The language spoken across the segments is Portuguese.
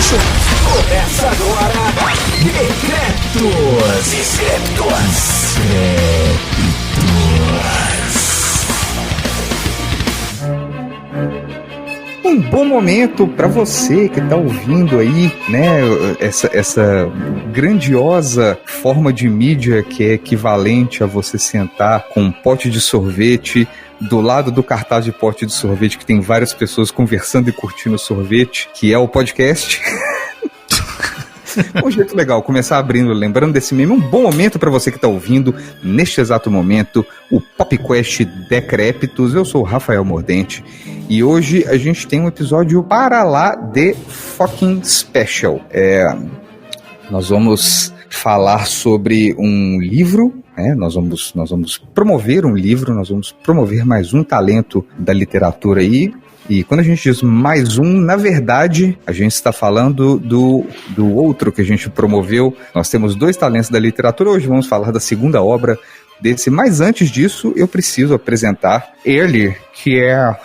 bicho! Começa agora Decrépitos. Um bom momento para você que tá ouvindo aí, né, essa grandiosa forma de mídia que é equivalente a você sentar com um pote de sorvete do lado do cartaz de pote de sorvete que tem várias pessoas conversando e curtindo o sorvete, que é o podcast. Um jeito legal, começar abrindo, lembrando desse meme, um bom momento para você que está ouvindo, neste exato momento, o PopQuest Decrépitos. Eu sou o Rafael Mordente e hoje a gente tem um episódio para lá de fucking special. Nós vamos falar sobre um livro, né? Nós vamos promover um livro, nós vamos promover mais um talento da literatura aí. E quando a gente diz mais um, na verdade, a gente está falando do outro que a gente promoveu. Nós temos 2 talentos da literatura, hoje vamos falar da segunda obra desse. Mas antes disso, eu preciso apresentar ele, que é...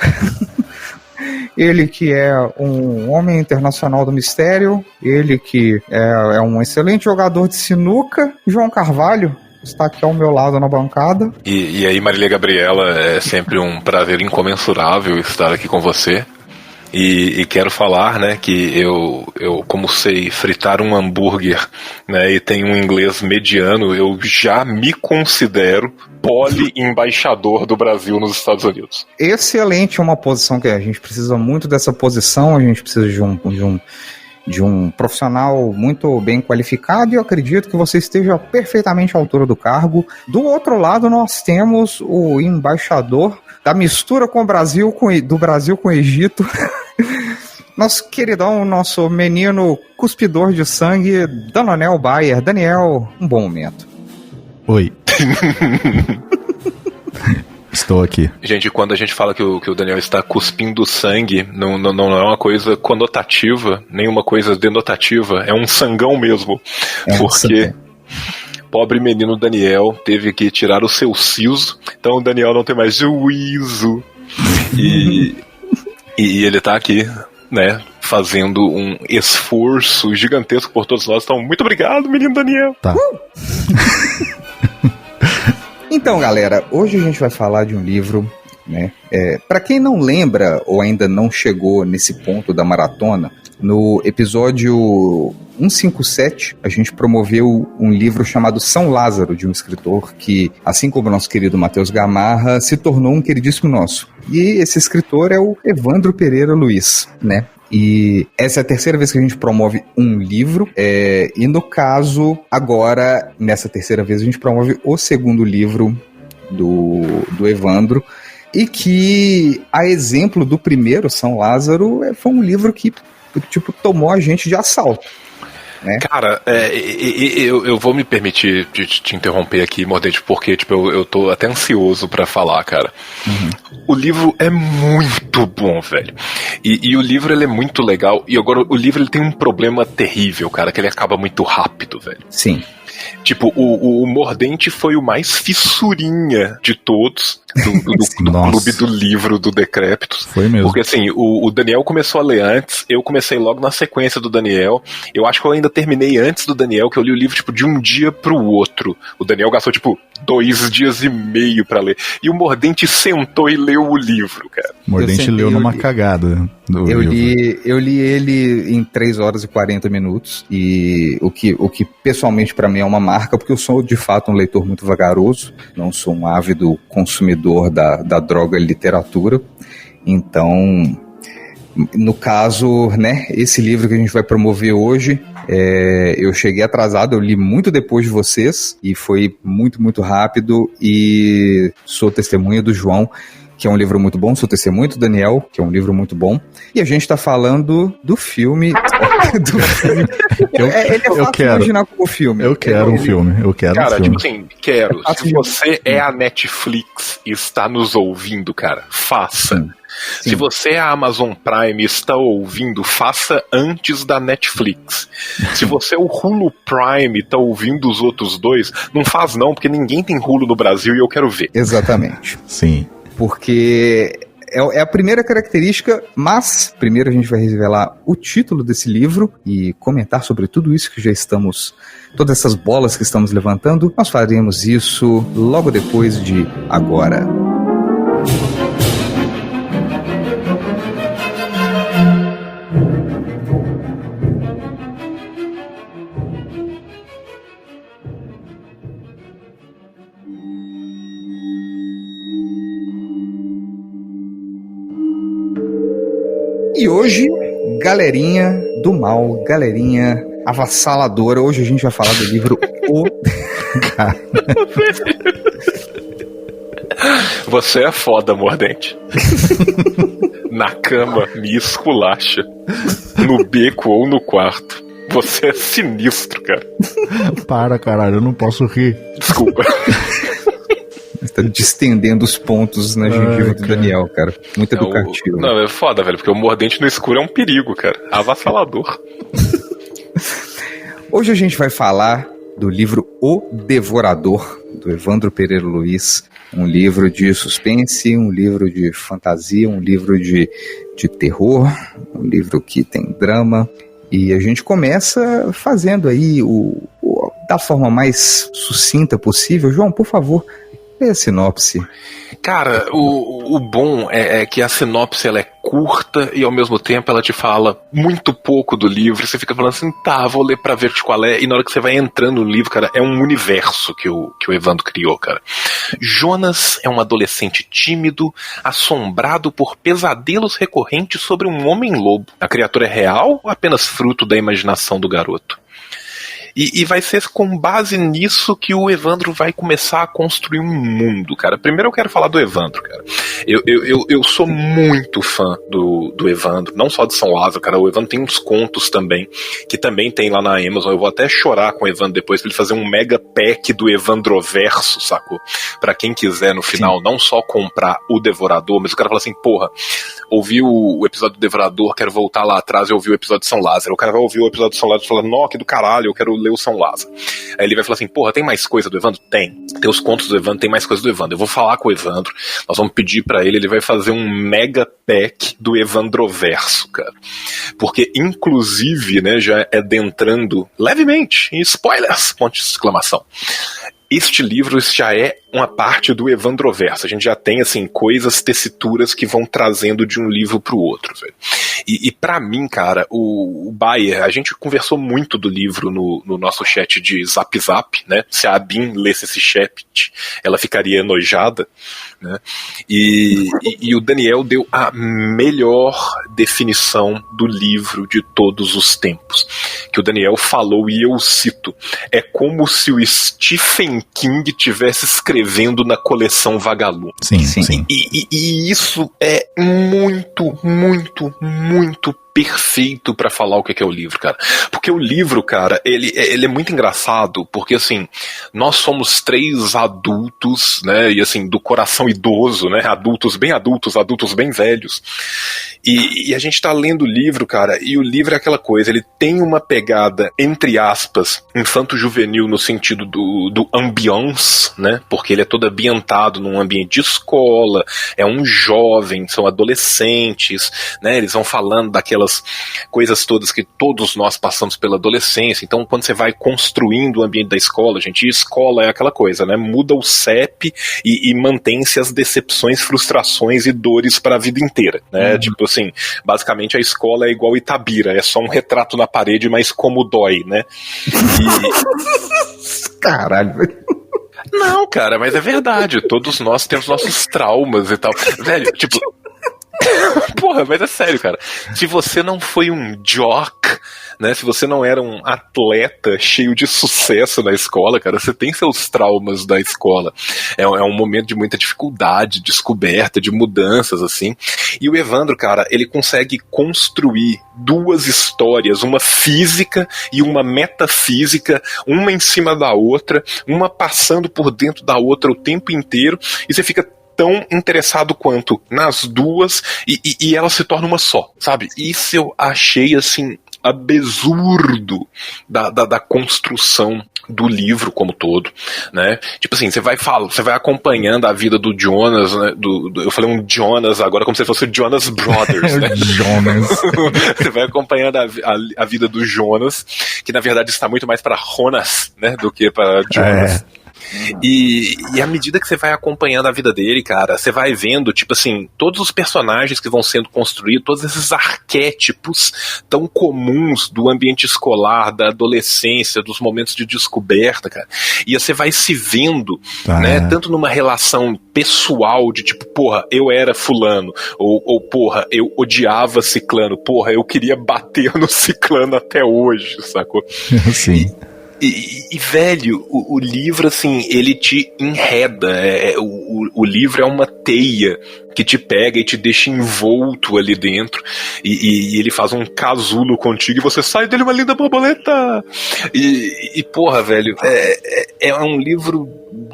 Ele que é um homem internacional do mistério, ele que é um excelente jogador de sinuca, João Carvalho. Está aqui ao meu lado na bancada. E aí, Marília Gabriela, é sempre um prazer incomensurável estar aqui com você. E quero falar, né, que eu como sei fritar um hambúrguer, né, e tenho um inglês mediano, eu já me considero poli-embaixador do Brasil nos Estados Unidos. Excelente, é uma posição que a gente precisa muito dessa posição, a gente precisa de um profissional muito bem qualificado, e eu acredito que você esteja perfeitamente à altura do cargo. Do outro lado, nós temos o embaixador da mistura com o Brasil, do Brasil com o Egito, nosso queridão, nosso menino cuspidor de sangue, Daniel Bayer. Daniel, um bom momento. Oi. Estou aqui. Gente, quando a gente fala que o Daniel está cuspindo sangue, não é uma coisa conotativa, nem uma coisa denotativa, é um sangão mesmo. Porque pobre menino Daniel teve que tirar o seu siso, então o Daniel não tem mais juízo. E ele tá aqui, né, fazendo um esforço gigantesco por todos nós. Então, muito obrigado, menino Daniel. Tá. Então, galera, hoje a gente vai falar de um livro, né? Para quem não lembra ou ainda não chegou nesse ponto da maratona, no episódio 157 a gente promoveu um livro chamado São Lázaro, de um escritor que, assim como o nosso querido Matheus Gamarra, se tornou um queridíssimo nosso. E esse escritor é o Evandro Pereira Luiz, né? E essa é a terceira vez que a gente promove um livro, e no caso, agora, nessa terceira vez, a gente promove o segundo livro do Evandro, e que, a exemplo do primeiro, São Lázaro, foi um livro que, tipo, tomou a gente de assalto. Né? Cara, eu vou me permitir te interromper aqui, Mordente, porque tipo, eu tô até ansioso pra falar, cara. Uhum. O livro é muito bom, velho. E o livro, ele é muito legal. E agora, o livro, ele tem um problema terrível, cara, que ele acaba muito rápido, velho. Sim. Tipo, o Mordente foi o mais fissurinha de todos do clube do livro do Decrépitos. Foi mesmo. Porque assim, o Daniel começou a ler antes, eu comecei logo na sequência do Daniel. Eu acho que eu ainda terminei antes do Daniel, que eu li o livro tipo de um dia pro outro. O Daniel gastou tipo 2 dias e meio pra ler. E o Mordente sentou e leu o livro, cara. O Mordente leu numa cagada. Eu li ele em 3 horas e 40 minutos, e o que pessoalmente pra mim é uma marca, porque eu sou de fato um leitor muito vagaroso, não sou um ávido consumidor da droga literatura. Então, no caso, né, esse livro que a gente vai promover hoje, eu cheguei atrasado, eu li muito depois de vocês, e foi muito, muito rápido, e sou testemunha do João, que é um livro muito bom, sou testemunho do Daniel, que é um livro muito bom, e a gente tá falando do filme... Ele é fácil imaginar como filme. Eu quero um filme. Cara, tipo assim, quero. Se você é a Netflix e está nos ouvindo, cara, faça. Sim. Se você é a Amazon Prime e está ouvindo, faça antes da Netflix. Se você é o Hulu Prime e está ouvindo os outros dois, não faz não, porque ninguém tem Hulu no Brasil e eu quero ver. Exatamente. Sim. Porque É a primeira característica, mas primeiro a gente vai revelar o título desse livro e comentar sobre tudo isso que já estamos, todas essas bolas que estamos levantando. Nós faremos isso logo depois de agora. E hoje, galerinha do mal, galerinha avassaladora, hoje a gente vai falar do livro O... Você é foda, Mordente. Na cama, me esculacha. No beco ou no quarto. Você é sinistro, cara. Para, caralho, eu não posso rir. Desculpa. Está distendendo os pontos na gengiva do Daniel, cara. Muito educativo. Não, é foda, velho, porque o Mordente no escuro é um perigo, cara. Avassalador. Hoje a gente vai falar do livro O Devorador, do Evandro Pereira Luiz. Um livro de suspense, um livro de fantasia, um livro de terror, um livro que tem drama. E a gente começa fazendo aí da forma mais sucinta possível. João, por favor, lê a sinopse. Cara, o bom é que a sinopse ela é curta e ao mesmo tempo ela te fala muito pouco do livro. Você fica falando assim, tá, vou ler pra ver qual é. E na hora que você vai entrando no livro, cara, é um universo que o Evandro criou, cara. Jonas é um adolescente tímido, assombrado por pesadelos recorrentes sobre um homem-lobo. A criatura é real ou apenas fruto da imaginação do garoto? E vai ser com base nisso que o Evandro vai começar a construir um mundo, cara. Primeiro eu quero falar do Evandro, cara. Eu sou muito fã do Evandro, não só de São Lázaro, cara. O Evandro tem uns contos também, que também tem lá na Amazon. Eu vou até chorar com o Evandro depois pra ele fazer um mega pack do Evandroverso, sacou? Pra quem quiser no final, sim, não só comprar o Devorador, mas o cara fala assim, porra, ouvi o episódio do Devorador, quero voltar lá atrás e ouvir o episódio de São Lázaro. O cara vai ouvir o episódio de São Lázaro e fala, nó, que do caralho, eu quero ler o São Lázaro. Aí ele vai falar assim, porra, tem mais coisa do Evandro? Tem os contos do Evandro, tem mais coisa do Evandro. Eu vou falar com o Evandro, nós vamos pedir pra ele vai fazer um mega pack do Evandroverso, cara. Porque, inclusive, né, já adentrando levemente em spoilers, ponto de exclamação. Este livro já é uma parte do Evandroverso. A gente já tem, assim, coisas, tessituras que vão trazendo de um livro pro outro, velho. E pra mim, cara, o Bayer, a gente conversou muito do livro no nosso chat de Zap Zap, né? Se a Abin lesse esse chat, ela ficaria enojada, né? E o Daniel deu a melhor definição do livro de todos os tempos. Que o Daniel falou, e eu cito, é como se o Stephen King tivesse escrevendo na coleção Vagalume. Sim. E isso é muito, muito, muito perfeito pra falar o que é o livro, cara. Porque o livro, cara, ele é muito engraçado, porque, assim, nós somos 3 adultos, né, e, assim, do coração idoso, né, adultos bem velhos, e a gente tá lendo o livro, cara, e o livro é aquela coisa, ele tem uma pegada, entre aspas, infanto-juvenil no sentido do ambiance, né, porque ele é todo ambientado num ambiente de escola, é um jovem, são adolescentes, né, eles vão falando daquelas coisas todas que todos nós passamos pela adolescência. Então, quando você vai construindo o ambiente da escola, gente, e escola é aquela coisa, né? Muda o CEP e mantém-se as decepções, frustrações e dores para a vida inteira, né? Tipo assim, basicamente a escola é igual Itabira, é só um retrato na parede, mas como dói, né? Caralho. Não, cara, mas é verdade. Todos nós temos nossos traumas e tal. Velho, tipo... Porra, mas é sério, cara. Se você não foi um jock, né? Se você não era um atleta cheio de sucesso na escola, cara, você tem seus traumas da escola. É um momento de muita dificuldade, descoberta, de mudanças, assim. E o Evandro, cara, ele consegue construir 2 histórias, uma física e uma metafísica, uma em cima da outra, uma passando por dentro da outra o tempo inteiro, e você fica tão interessado quanto nas duas e ela se torna uma só, sabe? Isso eu achei, assim, absurdo da construção do livro como todo, né? Tipo assim, você vai acompanhando a vida do Jonas, né? Eu falei um Jonas agora como se fosse o Jonas Brothers, né? Jonas. Você vai acompanhando a vida do Jonas, que na verdade está muito mais para Jonas, né? Do que para Jonas. E à medida que você vai acompanhando a vida dele, cara, você vai vendo, tipo assim, todos os personagens que vão sendo construídos, todos esses arquétipos tão comuns do ambiente escolar, da adolescência, dos momentos de descoberta, cara. E você vai se vendo, né, tanto numa relação pessoal de tipo, porra, eu era fulano, ou porra, eu odiava ciclano, porra, eu queria bater no ciclano até hoje, sacou? Sim. E velho, o livro, assim, ele te enreda. O livro é uma teia que te pega e te deixa envolto ali dentro. E ele faz um casulo contigo e você sai dele uma linda borboleta. E porra, velho, é um livro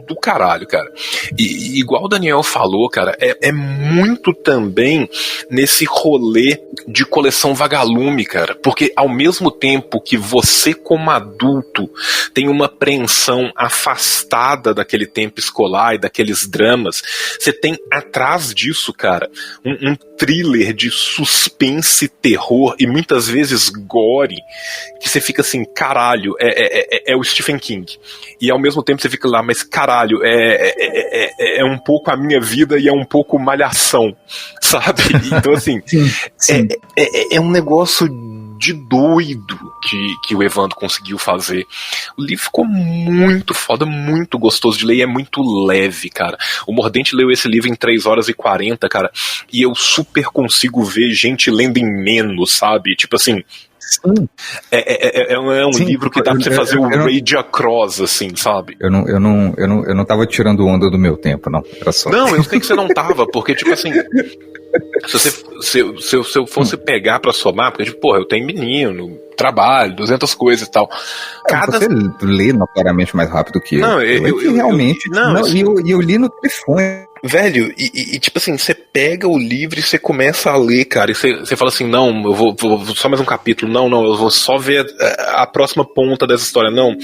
do caralho, cara. E igual o Daniel falou, cara, é muito também nesse rolê de coleção vagalume, cara. Porque ao mesmo tempo que você, como adulto, tem uma apreensão afastada daquele tempo escolar e daqueles dramas, você tem atrás disso, cara, um thriller de suspense, terror e muitas vezes gore, que você fica assim, caralho, é o Stephen King. E ao mesmo tempo você fica lá, mas caralho, é um pouco a minha vida e é um pouco Malhação, sabe? Então assim, sim. É um negócio de doido que o Evandro conseguiu fazer. O livro ficou muito foda, muito gostoso de ler e é muito leve, cara. O Mordente leu esse livro em 3 horas e 40, cara, e eu super consigo ver gente lendo em menos, sabe? Tipo assim, é um Sim, livro que dá pra você fazer o Rage Across, assim, sabe? Eu não tava tirando onda do meu tempo, não. Era só... Não, eu sei que você não tava, porque, tipo assim, se eu fosse pegar pra somar, porque, tipo, porra, eu tenho menino, trabalho, 200 coisas e tal. Você lê notoriamente mais rápido que eu. Não, eu realmente. Eu li no telefone. Velho, e tipo assim, você pega o livro e você começa a ler, cara, e você fala assim, não, eu vou só mais um capítulo, não, eu vou só ver a próxima ponta dessa história, não,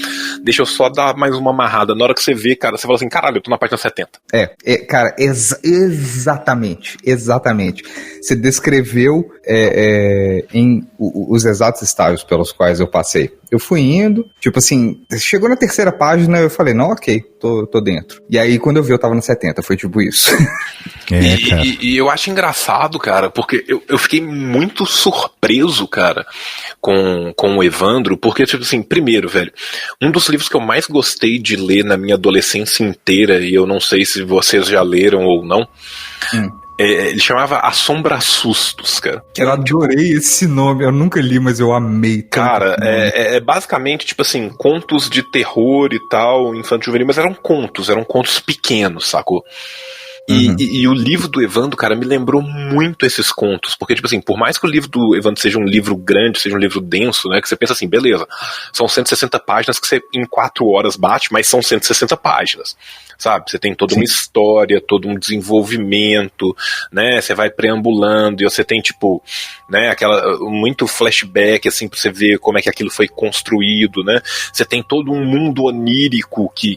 deixa eu só dar mais uma amarrada. Na hora que você vê, cara, você fala assim, caralho, eu tô na página 70. Cara, exatamente. Você descreveu em os exatos estágios pelos quais eu passei. Eu fui indo, tipo assim, chegou na 3ª página, eu falei, não, ok, tô dentro. E aí, quando eu vi, eu tava na 70, foi tipo isso. E eu acho engraçado, cara, porque eu fiquei muito surpreso, cara, com o Evandro, porque, tipo assim, primeiro, velho, um dos livros que eu mais gostei de ler na minha adolescência inteira, e eu não sei se vocês já leram ou não, ele chamava Assombrasustos, cara. Eu adorei esse nome, eu nunca li, mas eu amei. Cara, basicamente, tipo assim, contos de terror e tal, infanto juvenil, mas eram contos pequenos, sacou? E o livro do Evandro, cara, me lembrou muito esses contos, porque, tipo assim, por mais que o livro do Evandro seja um livro grande, seja um livro denso, né, que você pensa assim, beleza, são 160 páginas que você em 4 horas bate, mas são 160 páginas. Sabe, você tem toda uma história, todo um desenvolvimento, né, você vai preambulando e você tem, tipo, né, muito flashback, assim, pra você ver como é que aquilo foi construído, né, você tem todo um mundo onírico que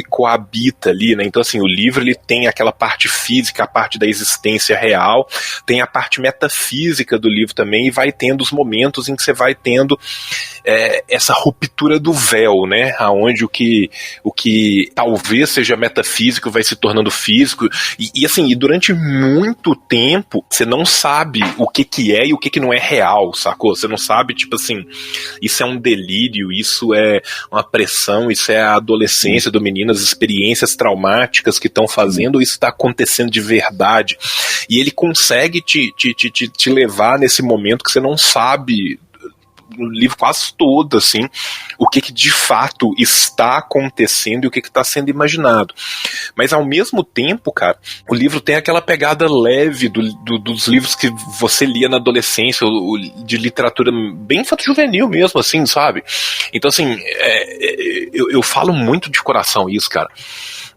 coabita ali, né, então, assim, o livro, ele tem aquela parte física, a parte da existência real, tem a parte metafísica do livro também, e vai tendo os momentos em que você vai tendo essa ruptura do véu, né, aonde o que talvez seja metafísico vai se tornando físico, e assim, e durante muito tempo você não sabe o que é e o que não é real, sacou? Você não sabe, tipo assim, isso é um delírio, isso é uma pressão, isso é a adolescência do menino, as experiências traumáticas que estão fazendo, isso está acontecendo de verdade, e ele consegue te levar nesse momento que você não sabe no livro quase todo, assim, o que de fato está acontecendo e o que está sendo imaginado. Mas ao mesmo tempo, cara, o livro tem aquela pegada leve dos livros que você lia na adolescência, de literatura bem infanto-juvenil mesmo, assim, sabe? Então, assim, eu falo muito de coração isso, cara.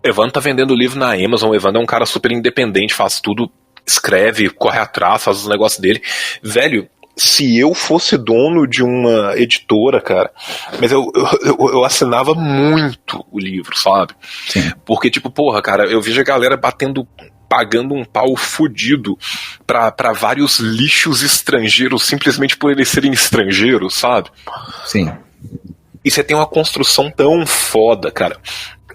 O Evandro tá vendendo o livro na Amazon, o Evandro é um cara super independente, faz tudo, escreve, corre atrás, faz os negócios dele. Velho, se eu fosse dono de uma editora, cara, mas eu assinava muito o livro, sabe? Sim. Porque, tipo, porra, cara, eu vejo a galera pagando um pau fudido pra vários lixos estrangeiros simplesmente por eles serem estrangeiros, sabe? Sim. E você tem uma construção tão foda, cara,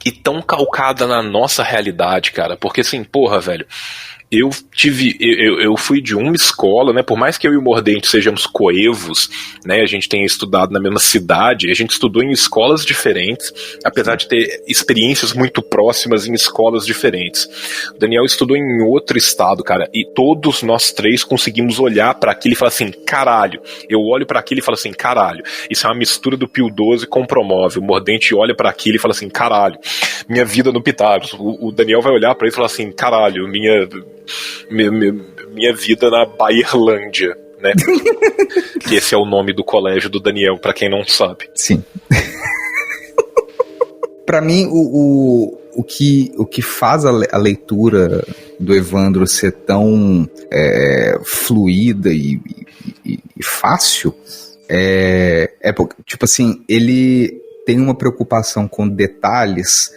e tão calcada na nossa realidade, cara, porque assim, porra, velho, eu fui de uma escola, né? Por mais que eu e o Mordente sejamos coevos, né? A gente tenha estudado na mesma cidade, a gente estudou em escolas diferentes, apesar de ter experiências muito próximas em escolas diferentes. O Daniel estudou em outro estado, cara, e todos nós três conseguimos olhar pra aquilo e falar assim, caralho. Eu olho pra aquilo e falo assim, caralho. Isso é uma mistura do Pio 12 com Promove. O Mordente olha pra aquilo e fala assim, caralho. Minha vida no Pitágoras. O Daniel vai olhar pra ele e falar assim, caralho, minha vida na Bairlândia, né? Que esse é o nome do colégio do Daniel, pra quem não sabe. Sim. Pra mim, o que faz a leitura do Evandro ser tão fluida e fácil porque, tipo assim, ele tem uma preocupação com detalhes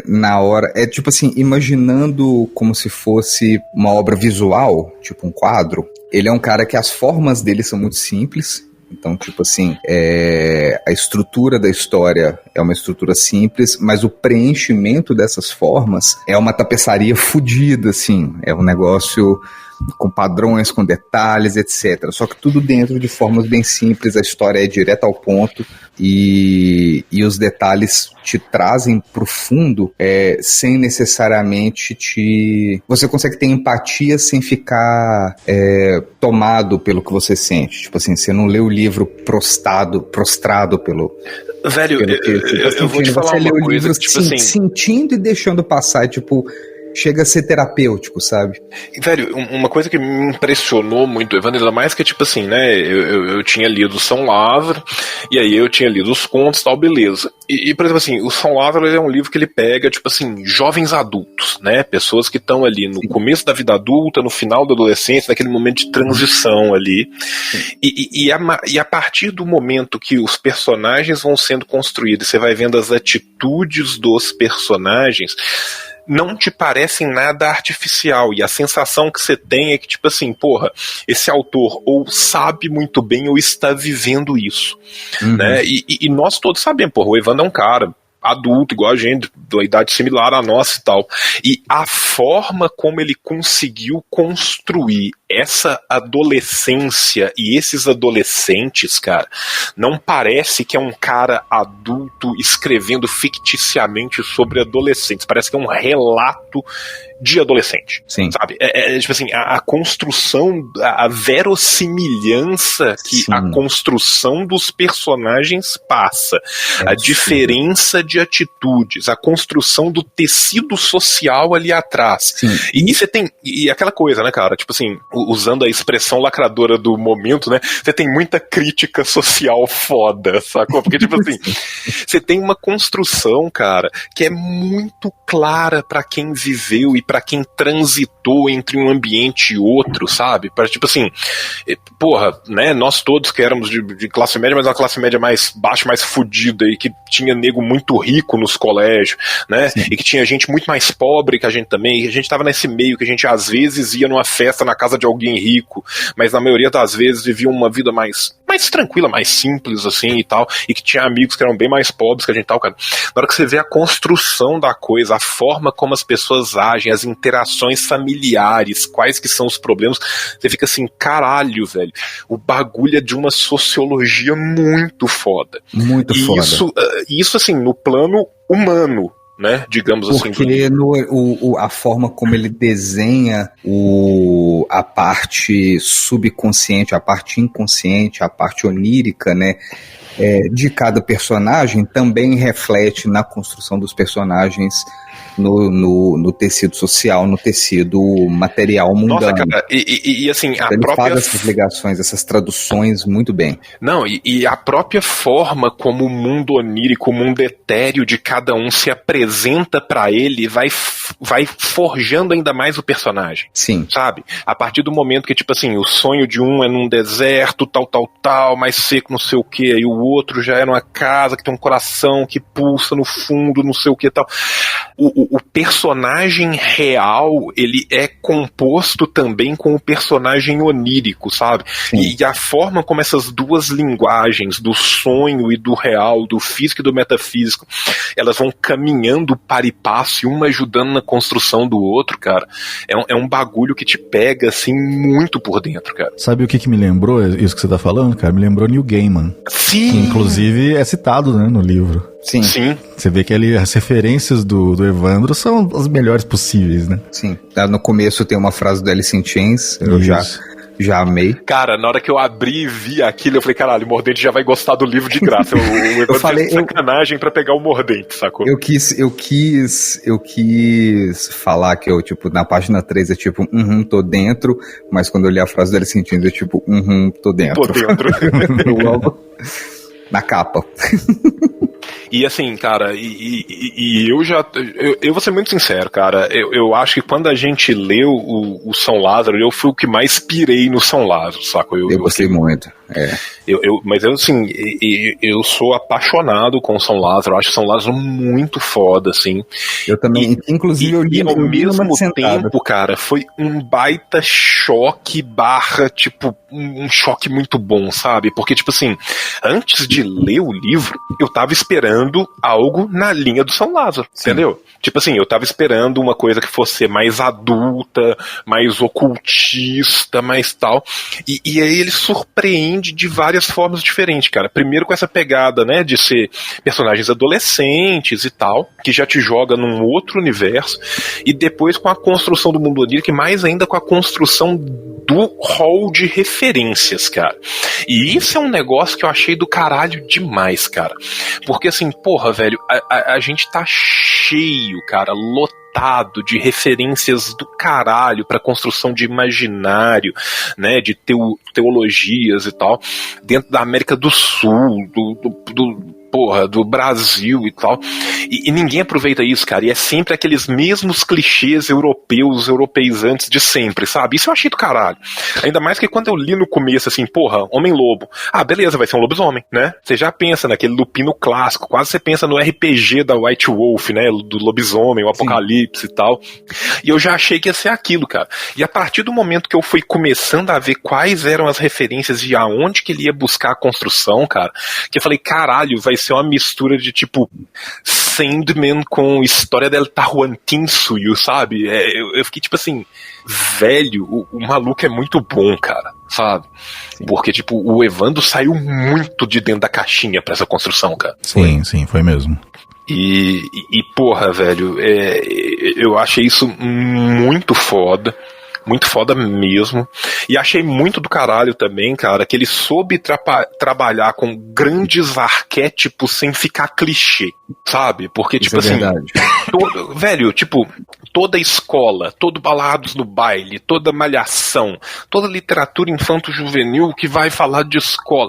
na hora, tipo assim, imaginando como se fosse uma obra visual, tipo um quadro. Ele é um cara que as formas dele são muito simples, então, tipo assim, a estrutura da história é uma estrutura simples, mas o preenchimento dessas formas é uma tapeçaria fodida, assim, é um negócio com padrões, com detalhes, etc. Só que tudo dentro de formas bem simples, a história é direta ao ponto e os detalhes te trazem pro fundo sem necessariamente você consegue ter empatia sem ficar tomado pelo que você sente. Tipo assim, você não lê o livro prostrado pelo... Velho, eu vou te falar uma coisa, tipo assim... Sentindo e deixando passar, tipo... Chega a ser terapêutico, sabe? Velho, uma coisa que me impressionou muito, Evandro, ainda mais que, tipo assim, né, eu tinha lido São Lázaro, e aí eu tinha lido os contos e tal, beleza. E, por exemplo, assim, o São Lázaro é um livro que ele pega, tipo assim, jovens adultos, né, pessoas que estão ali no começo da vida adulta, no final da adolescência, naquele momento de transição ali. E a partir do momento que os personagens vão sendo construídos, você vai vendo as atitudes dos personagens, não te parecem nada artificial, e a sensação que você tem é que, tipo assim, porra, esse autor ou sabe muito bem ou está vivendo isso, né? E nós todos sabemos, porra, o Evandro é um cara adulto, igual a gente, da idade similar à nossa e tal, e a forma como ele conseguiu construir essa adolescência e esses adolescentes, cara, não parece que é um cara adulto escrevendo ficticiamente sobre adolescentes, parece que é um relato de adolescente. Sim. Sabe? Tipo assim, a construção, a verossimilhança que Sim. a construção dos personagens passa, a diferença de atitudes, a construção do tecido social ali atrás. Sim. E você tem, e aquela coisa, né, cara, tipo assim, usando a expressão lacradora do momento, né, você tem muita crítica social foda, sacou? Porque, tipo assim, você tem uma construção, cara, que é muito clara pra quem viveu e pra quem transitou entre um ambiente e outro, sabe? Para tipo assim, porra, né? Nós todos que éramos de classe média, mas uma classe média mais baixa, mais fodida, e que tinha nego muito rico nos colégios, né? Sim. E que tinha gente muito mais pobre que a gente também, e a gente tava nesse meio que a gente às vezes ia numa festa na casa de alguém rico, mas na maioria das vezes vivia uma vida mais tranquila, mais simples, assim, e tal, e que tinha amigos que eram bem mais pobres que a gente tal, cara. Na hora que você vê a construção da coisa, a forma como as pessoas agem, as interações familiares, quais que são os problemas, você fica assim, caralho, velho, o bagulho é de uma sociologia muito foda. Muito e foda. Isso, assim, no plano humano, né, digamos assim. Porque a forma como ele desenha a parte subconsciente, a parte inconsciente, a parte onírica, né, de cada personagem também reflete na construção dos personagens no tecido social, no tecido material mundano. Nossa, cara, e assim, a ele própria... faz essas ligações, essas traduções muito bem. Não, e a própria forma como o mundo onírico, o mundo etéreo de cada um se apresenta pra ele vai forjando ainda mais o personagem. Sim. Sabe? A partir do momento que, tipo assim, o sonho de um é num deserto, tal, mais seco, não sei o que, e o outro já é numa casa que tem um coração que pulsa no fundo, não sei o que, tal. O personagem real, ele é composto também com o personagem onírico, sabe? E a forma como essas duas linguagens, do sonho e do real, do físico e do metafísico, elas vão caminhando par e passo, e uma ajudando na construção do outro, cara, é um bagulho que te pega, assim, muito por dentro, cara. Sabe o que me lembrou, isso que você tá falando, cara? Me lembrou Neil Gaiman. Sim! Que, inclusive, é citado, né, no livro. Sim. Você vê que ali as referências do Evandro são as melhores possíveis, né? Sim. No começo tem uma frase do Alice in Chains, eu já amei. Cara, na hora que eu abri e vi aquilo, eu falei, caralho, o Mordente já vai gostar do livro de graça. O Evandro fez sacanagem pra pegar o Mordente, sacou? Eu quis falar que eu, tipo, na página 3 é tipo, tô dentro, mas quando eu li a frase do Alice in Chains é tipo, tô dentro. Tô dentro. Logo na capa. E assim, cara, eu vou ser muito sincero, cara, eu acho que quando a gente leu o São Lázaro, eu fui o que mais pirei no São Lázaro, saco? Eu gostei muito, Mas eu, assim, eu sou apaixonado com o São Lázaro, eu acho o São Lázaro muito foda, assim. Eu também, inclusive eu li ao mesmo tempo, cara, foi um baita choque tipo, um choque muito bom, sabe? Porque, tipo assim, antes de ler o livro, eu tava esperando algo na linha do São Lázaro, entendeu? Tipo assim, eu tava esperando uma coisa que fosse mais adulta, mais ocultista, mais tal, e aí ele surpreende de várias formas diferentes, cara. Primeiro com essa pegada, né, de ser personagens adolescentes e tal, que já te joga num outro universo, e depois com a construção do mundo onírico, e mais ainda com a construção do hall de referências, cara. E isso é um negócio que eu achei do caralho demais, cara. Porque assim, porra, velho, a gente tá cheio, cara, lotado de referências do caralho pra construção de imaginário, né, de teologias e tal, dentro da América do Sul, do Brasil e tal, e ninguém aproveita isso, cara, e é sempre aqueles mesmos clichês europeizantes de sempre, sabe? Isso eu achei do caralho. Ainda mais que quando eu li no começo, assim, porra, Homem-Lobo, beleza, vai ser um lobisomem, né? Você já pensa naquele lupino clássico, quase você pensa no RPG da White Wolf, né, do lobisomem, o Apocalipse e tal, e eu já achei que ia ser aquilo, cara. E a partir do momento que eu fui começando a ver quais eram as referências e aonde que ele ia buscar a construção, cara, que eu falei, caralho, vai ser uma mistura de tipo Sandman com História del Tahuantinsuyo, sabe? Eu fiquei tipo assim, velho, o maluco é muito bom, cara, sabe? Sim. Porque tipo, o Evandro saiu muito de dentro da caixinha pra essa construção, cara. Sim, foi mesmo. E porra, velho, eu achei isso muito foda mesmo, e achei muito do caralho também, cara, que ele soube trabalhar com grandes arquétipos sem ficar clichê, sabe? Porque, tipo assim, velho, tipo, toda escola, todo Balados no Baile, toda Malhação, toda literatura infanto-juvenil que vai falar de escola,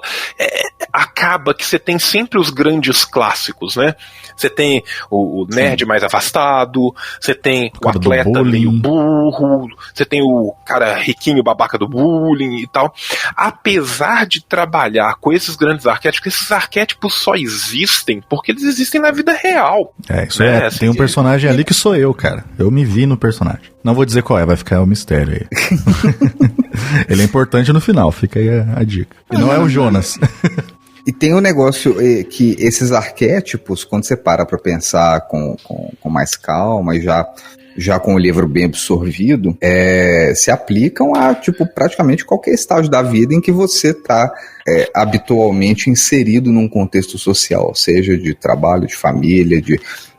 acaba que você tem sempre os grandes clássicos, né? Você tem o nerd mais afastado, você tem o atleta meio burro, você tem o cara riquinho babaca do bullying e tal. Apesar de trabalhar com esses grandes arquétipos, esses arquétipos só existem porque eles existem na vida real. Isso né? Assim, tem um personagem ali que sou eu, cara. Eu me vi no personagem. Não vou dizer qual vai ficar o mistério aí. Ele é importante no final, fica aí a dica. E não é o Jonas. E tem um negócio que esses arquétipos, quando você para pra pensar com mais calma e já com o livro bem absorvido, se aplicam a tipo, praticamente qualquer estágio da vida em que você está habitualmente inserido num contexto social, seja de trabalho, de família,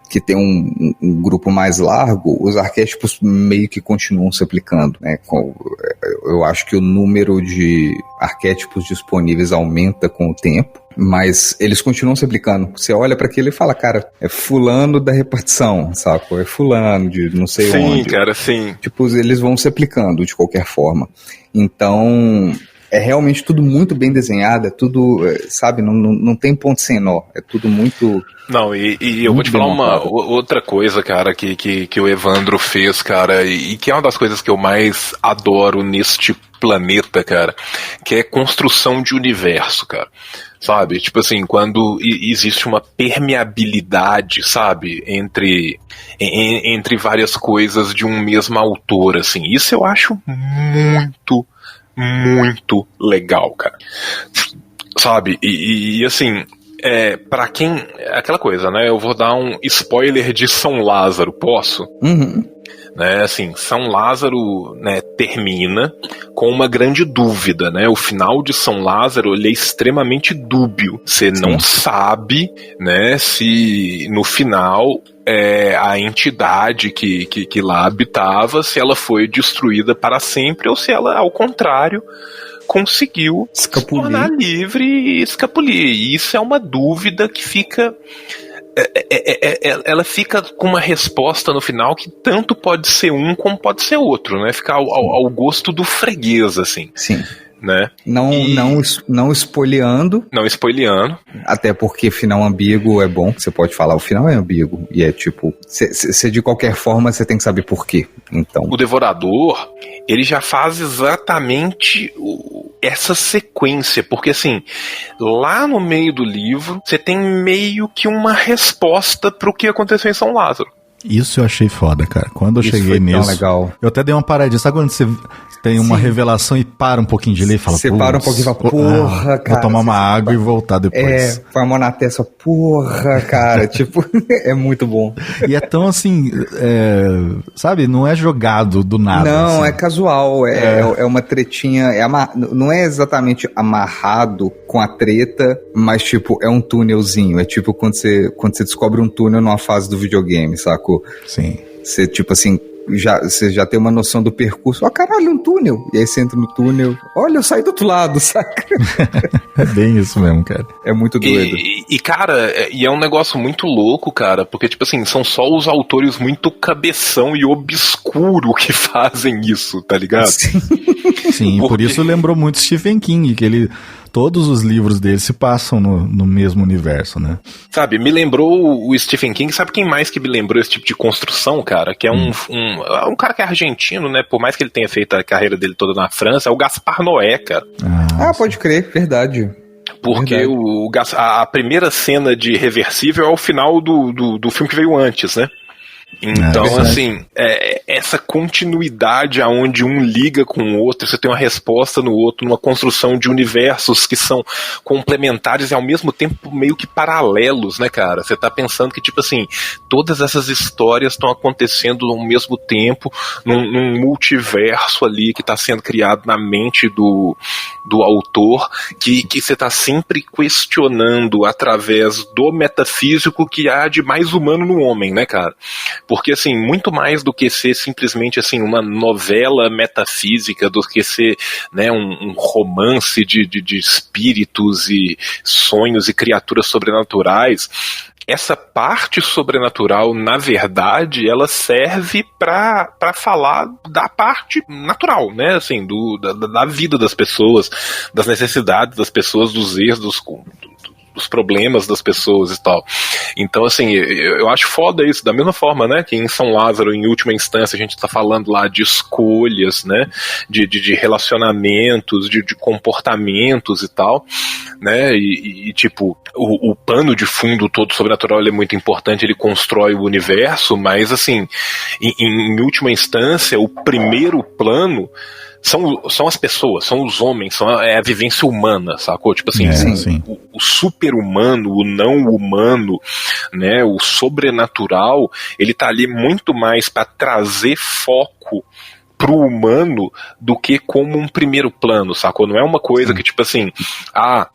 que tem um grupo mais largo, os arquétipos meio que continuam se aplicando, né? eu acho que o número de arquétipos disponíveis aumenta com o tempo, mas eles continuam se aplicando. Você olha pra aquilo e fala, cara, é fulano da repartição, saco? É fulano de não sei onde. Sim, cara, sim. Tipo, eles vão se aplicando de qualquer forma. Então, é realmente tudo muito bem desenhado, é tudo, sabe, não tem ponto sem nó, é tudo muito... Não, e eu vou te falar uma outra coisa, cara, que o Evandro fez, cara, e que é uma das coisas que eu mais adoro neste planeta, cara, que é construção de universo, cara. Sabe? Tipo assim, quando existe uma permeabilidade, sabe? Entre várias coisas de um mesmo autor, assim. Isso eu acho muito legal, cara. Sabe? E assim, pra quem... Aquela coisa, né? Eu vou dar um spoiler de São Lázaro, posso? Uhum. Né, assim, São Lázaro, né, termina com uma grande dúvida, né? O final de São Lázaro, ele é extremamente dúbio. Você não sabe, né, se no final a entidade que lá habitava, se ela foi destruída para sempre ou se ela, ao contrário, conseguiu se tornar livre e escapulir. E isso é uma dúvida que fica... ela fica com uma resposta no final que tanto pode ser um como pode ser outro, né? Fica ao gosto do freguês, assim. Sim. Né? Não espoliando. Não espoliando. Até porque final ambíguo é bom, que você pode falar, o final é ambíguo. E é tipo, você de qualquer forma você tem que saber por quê. Então. O Devorador, ele já faz exatamente essa sequência, porque assim, lá no meio do livro, você tem meio que uma resposta pro que aconteceu em São Lázaro. Isso eu achei foda, cara. Quando eu cheguei nisso, legal. Eu até dei uma paradinha. Sabe quando você tem uma revelação e para um pouquinho de ler e fala... Você para um pouquinho e fala, porra, cara. Vou tomar uma água e voltar depois. Põe a mão na testa, porra, cara. Tipo, é muito bom. E é tão assim, sabe? Não é jogado do nada. Não, assim. é casual. É uma tretinha. Não é exatamente amarrado com a treta, mas tipo, é um túnelzinho. É tipo quando você descobre um túnel numa fase do videogame, sacou? Sim. Você, tipo assim, você já tem uma noção do percurso. Ó, caralho, um túnel. E aí você entra no túnel. Olha, eu saí do outro lado, saca? É bem isso mesmo, cara. É muito doido. E cara, é um negócio muito louco, cara, porque, tipo assim, são só os autores muito cabeção e obscuro que fazem isso, tá ligado? Sim, porque... por isso lembrou muito Stephen King, que todos os livros dele se passam no mesmo universo, né? Sabe, me lembrou o Stephen King. Sabe quem mais que me lembrou esse tipo de construção, cara? Que é um cara que é argentino, né? Por mais que ele tenha feito a carreira dele toda na França, é o Gaspar Noé, cara. Pode crer, verdade. Porque a primeira cena de Reversível é o final do filme que veio antes, né? Então, assim, essa continuidade aonde um liga com o outro, você tem uma resposta no outro, numa construção de universos que são complementares e ao mesmo tempo meio que paralelos, né, cara? Você tá pensando que, tipo assim, todas essas histórias estão acontecendo ao mesmo tempo, num multiverso ali que tá sendo criado na mente do autor, que você tá sempre questionando através do metafísico que há de mais humano no homem, né, cara? Porque, assim, muito mais do que ser simplesmente, assim, uma novela metafísica, do que ser, né, um romance de espíritos e sonhos e criaturas sobrenaturais, essa parte sobrenatural, na verdade, ela serve para falar da parte natural, né, assim, da vida das pessoas, das necessidades das pessoas, dos erros, dos problemas das pessoas e tal. Então, assim, eu acho foda isso, da mesma forma, né, que em São Lázaro, em última instância, a gente tá falando lá de escolhas, né, de relacionamentos, de comportamentos e tal, né, e tipo, o pano de fundo todo sobrenatural, ele é muito importante, ele constrói o universo, mas, assim, em última instância, o primeiro plano são as pessoas, são os homens, é a vivência humana, sacou? Tipo assim, o super-humano, o não-humano, né, o sobrenatural, ele tá ali muito mais para trazer foco pro humano do que como um primeiro plano, sacou? Não é uma coisa que, tipo assim,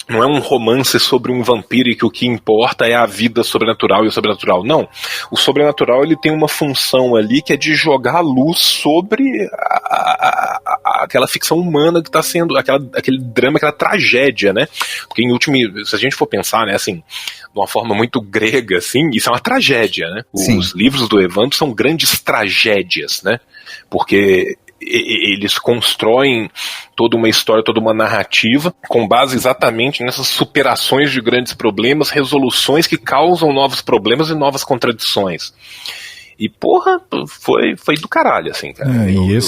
não é um romance sobre um vampiro e que o que importa é a vida sobrenatural e o sobrenatural. Não. O sobrenatural, ele tem uma função ali que é de jogar luz sobre aquela ficção humana que tá sendo, aquele drama, aquela tragédia, né? Porque se a gente for pensar, né, assim, de uma forma muito grega, assim, isso é uma tragédia, né? Os livros do Evandro são grandes tragédias, né? Porque eles constroem toda uma história, toda uma narrativa com base exatamente nessas superações de grandes problemas, resoluções que causam novos problemas e novas contradições. E, porra, foi do caralho, assim, cara.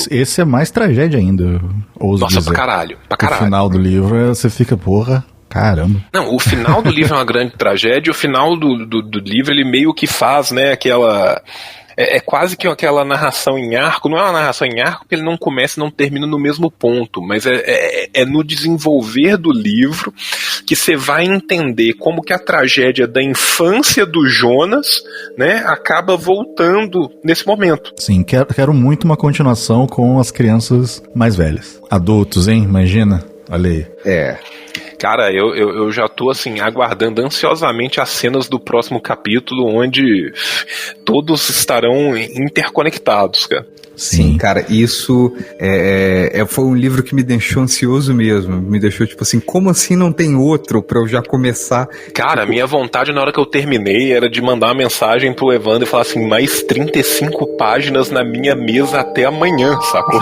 Esse é mais tragédia ainda, ouso Nossa, dizer. pra caralho. O final do livro, você fica, porra, caramba. Não, o final do livro é uma grande tragédia, o final do livro, ele meio que faz, né, aquela... É quase que aquela narração em arco, não é uma narração em arco porque ele não começa e não termina no mesmo ponto, mas é no desenvolver do livro que você vai entender como que a tragédia da infância do Jonas, né, acaba voltando nesse momento. Sim, quero muito uma continuação com as crianças mais velhas. Adultos, hein? Imagina. Olha aí. Cara, eu já tô, assim, aguardando ansiosamente as cenas do próximo capítulo, onde todos estarão interconectados, cara. Sim, cara, isso foi um livro que me deixou ansioso mesmo. Me deixou, tipo assim, como assim não tem outro pra eu já começar? Cara, a minha vontade na hora que eu terminei era de mandar uma mensagem pro Evandro e falar assim, mais 35 páginas na minha mesa até amanhã, sacou?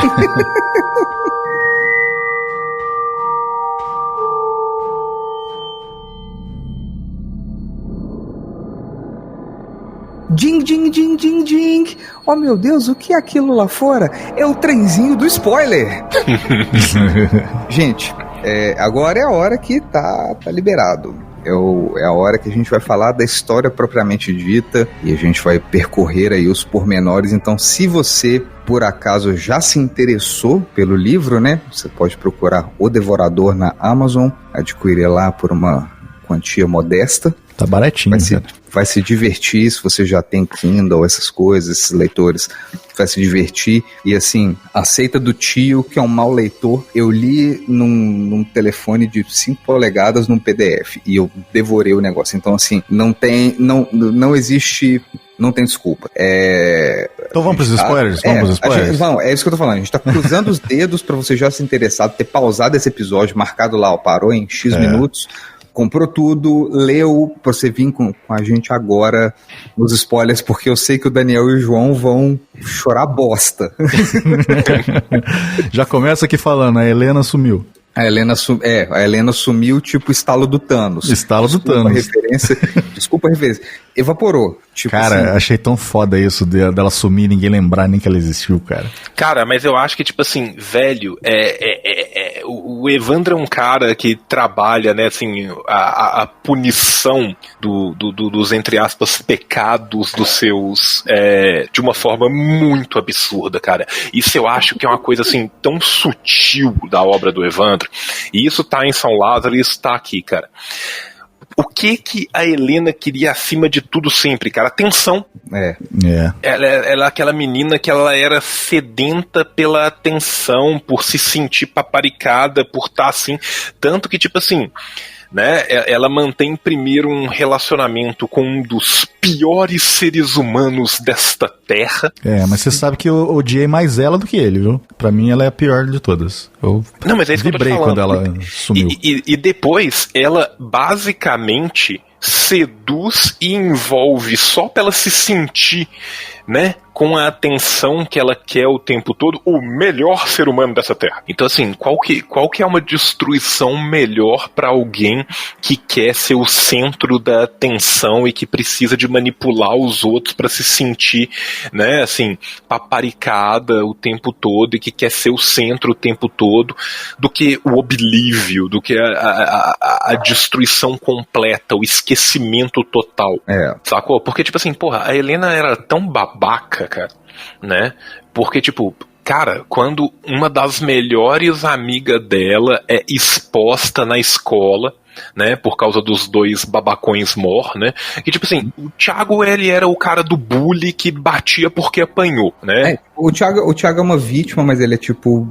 Ding, ding, ding, ding, ding. Oh, meu Deus, o que é aquilo lá fora? É o trenzinho do spoiler. Gente, agora é a hora que tá liberado. É a hora que a gente vai falar da história propriamente dita e a gente vai percorrer aí os pormenores. Então, se você, por acaso, já se interessou pelo livro, né? Você pode procurar O Devorador na Amazon, adquirir lá por uma quantia modesta. Tá baratinho, vai se divertir, se você já tem Kindle, essas coisas, esses leitores, vai se divertir. E assim, aceita do tio, que é um mau leitor. Eu li num telefone de 5 polegadas num PDF e eu devorei o negócio. Então assim, não existe... Não tem desculpa. Então vamos pros spoilers? É isso que eu tô falando. A gente tá cruzando os dedos pra você já se interessar, ter pausado esse episódio, marcado lá, parou em X minutos, comprou tudo, leu, pra você vir com a gente agora nos spoilers, porque eu sei que o Daniel e o João vão chorar bosta. Já começa aqui falando, a Helena sumiu. A Helena sumiu, tipo estalo do Thanos. Desculpa a referência. Evaporou. Tipo, cara, assim, achei tão foda isso dela sumir e ninguém lembrar nem que ela existiu, cara. Cara, mas eu acho que, tipo assim, velho, o Evandro é um cara que trabalha, né, assim, a punição dos, entre aspas, pecados dos seus, de uma forma muito absurda, cara. Isso eu acho que é uma coisa, assim, tão sutil da obra do Evandro. E isso tá em São Lázaro e isso tá aqui, cara. O que a Helena queria acima de tudo sempre, cara? Atenção. Ela é aquela menina que ela era sedenta pela atenção, por se sentir paparicada, por estar assim. Tanto que, tipo assim, né, ela mantém primeiro um relacionamento com um dos piores seres humanos desta terra. Mas você sabe que eu odiei mais ela do que ele, viu? Pra mim ela é a pior de todas. Não, mas é isso que eu tô te falando. Quando ela sumiu. E depois ela basicamente seduz e envolve só pra ela se sentir, né, com a atenção que ela quer o tempo todo, o melhor ser humano dessa terra. Então assim, qual que é uma destruição melhor pra alguém que quer ser o centro da atenção e que precisa de manipular os outros pra se sentir, né, assim, paparicada o tempo todo e que quer ser o centro o tempo todo, do que o oblívio, do que a destruição completa, o esquecimento total. Sacou? Porque, tipo assim, porra, a Helena era tão babaca, cara, né? Porque, tipo, cara, quando uma das melhores amigas dela é exposta na escola, né, por causa dos dois babacões mor, né, que tipo assim, o Thiago, ele era o cara do bully que batia porque apanhou, né. O Thiago é uma vítima, mas ele é tipo,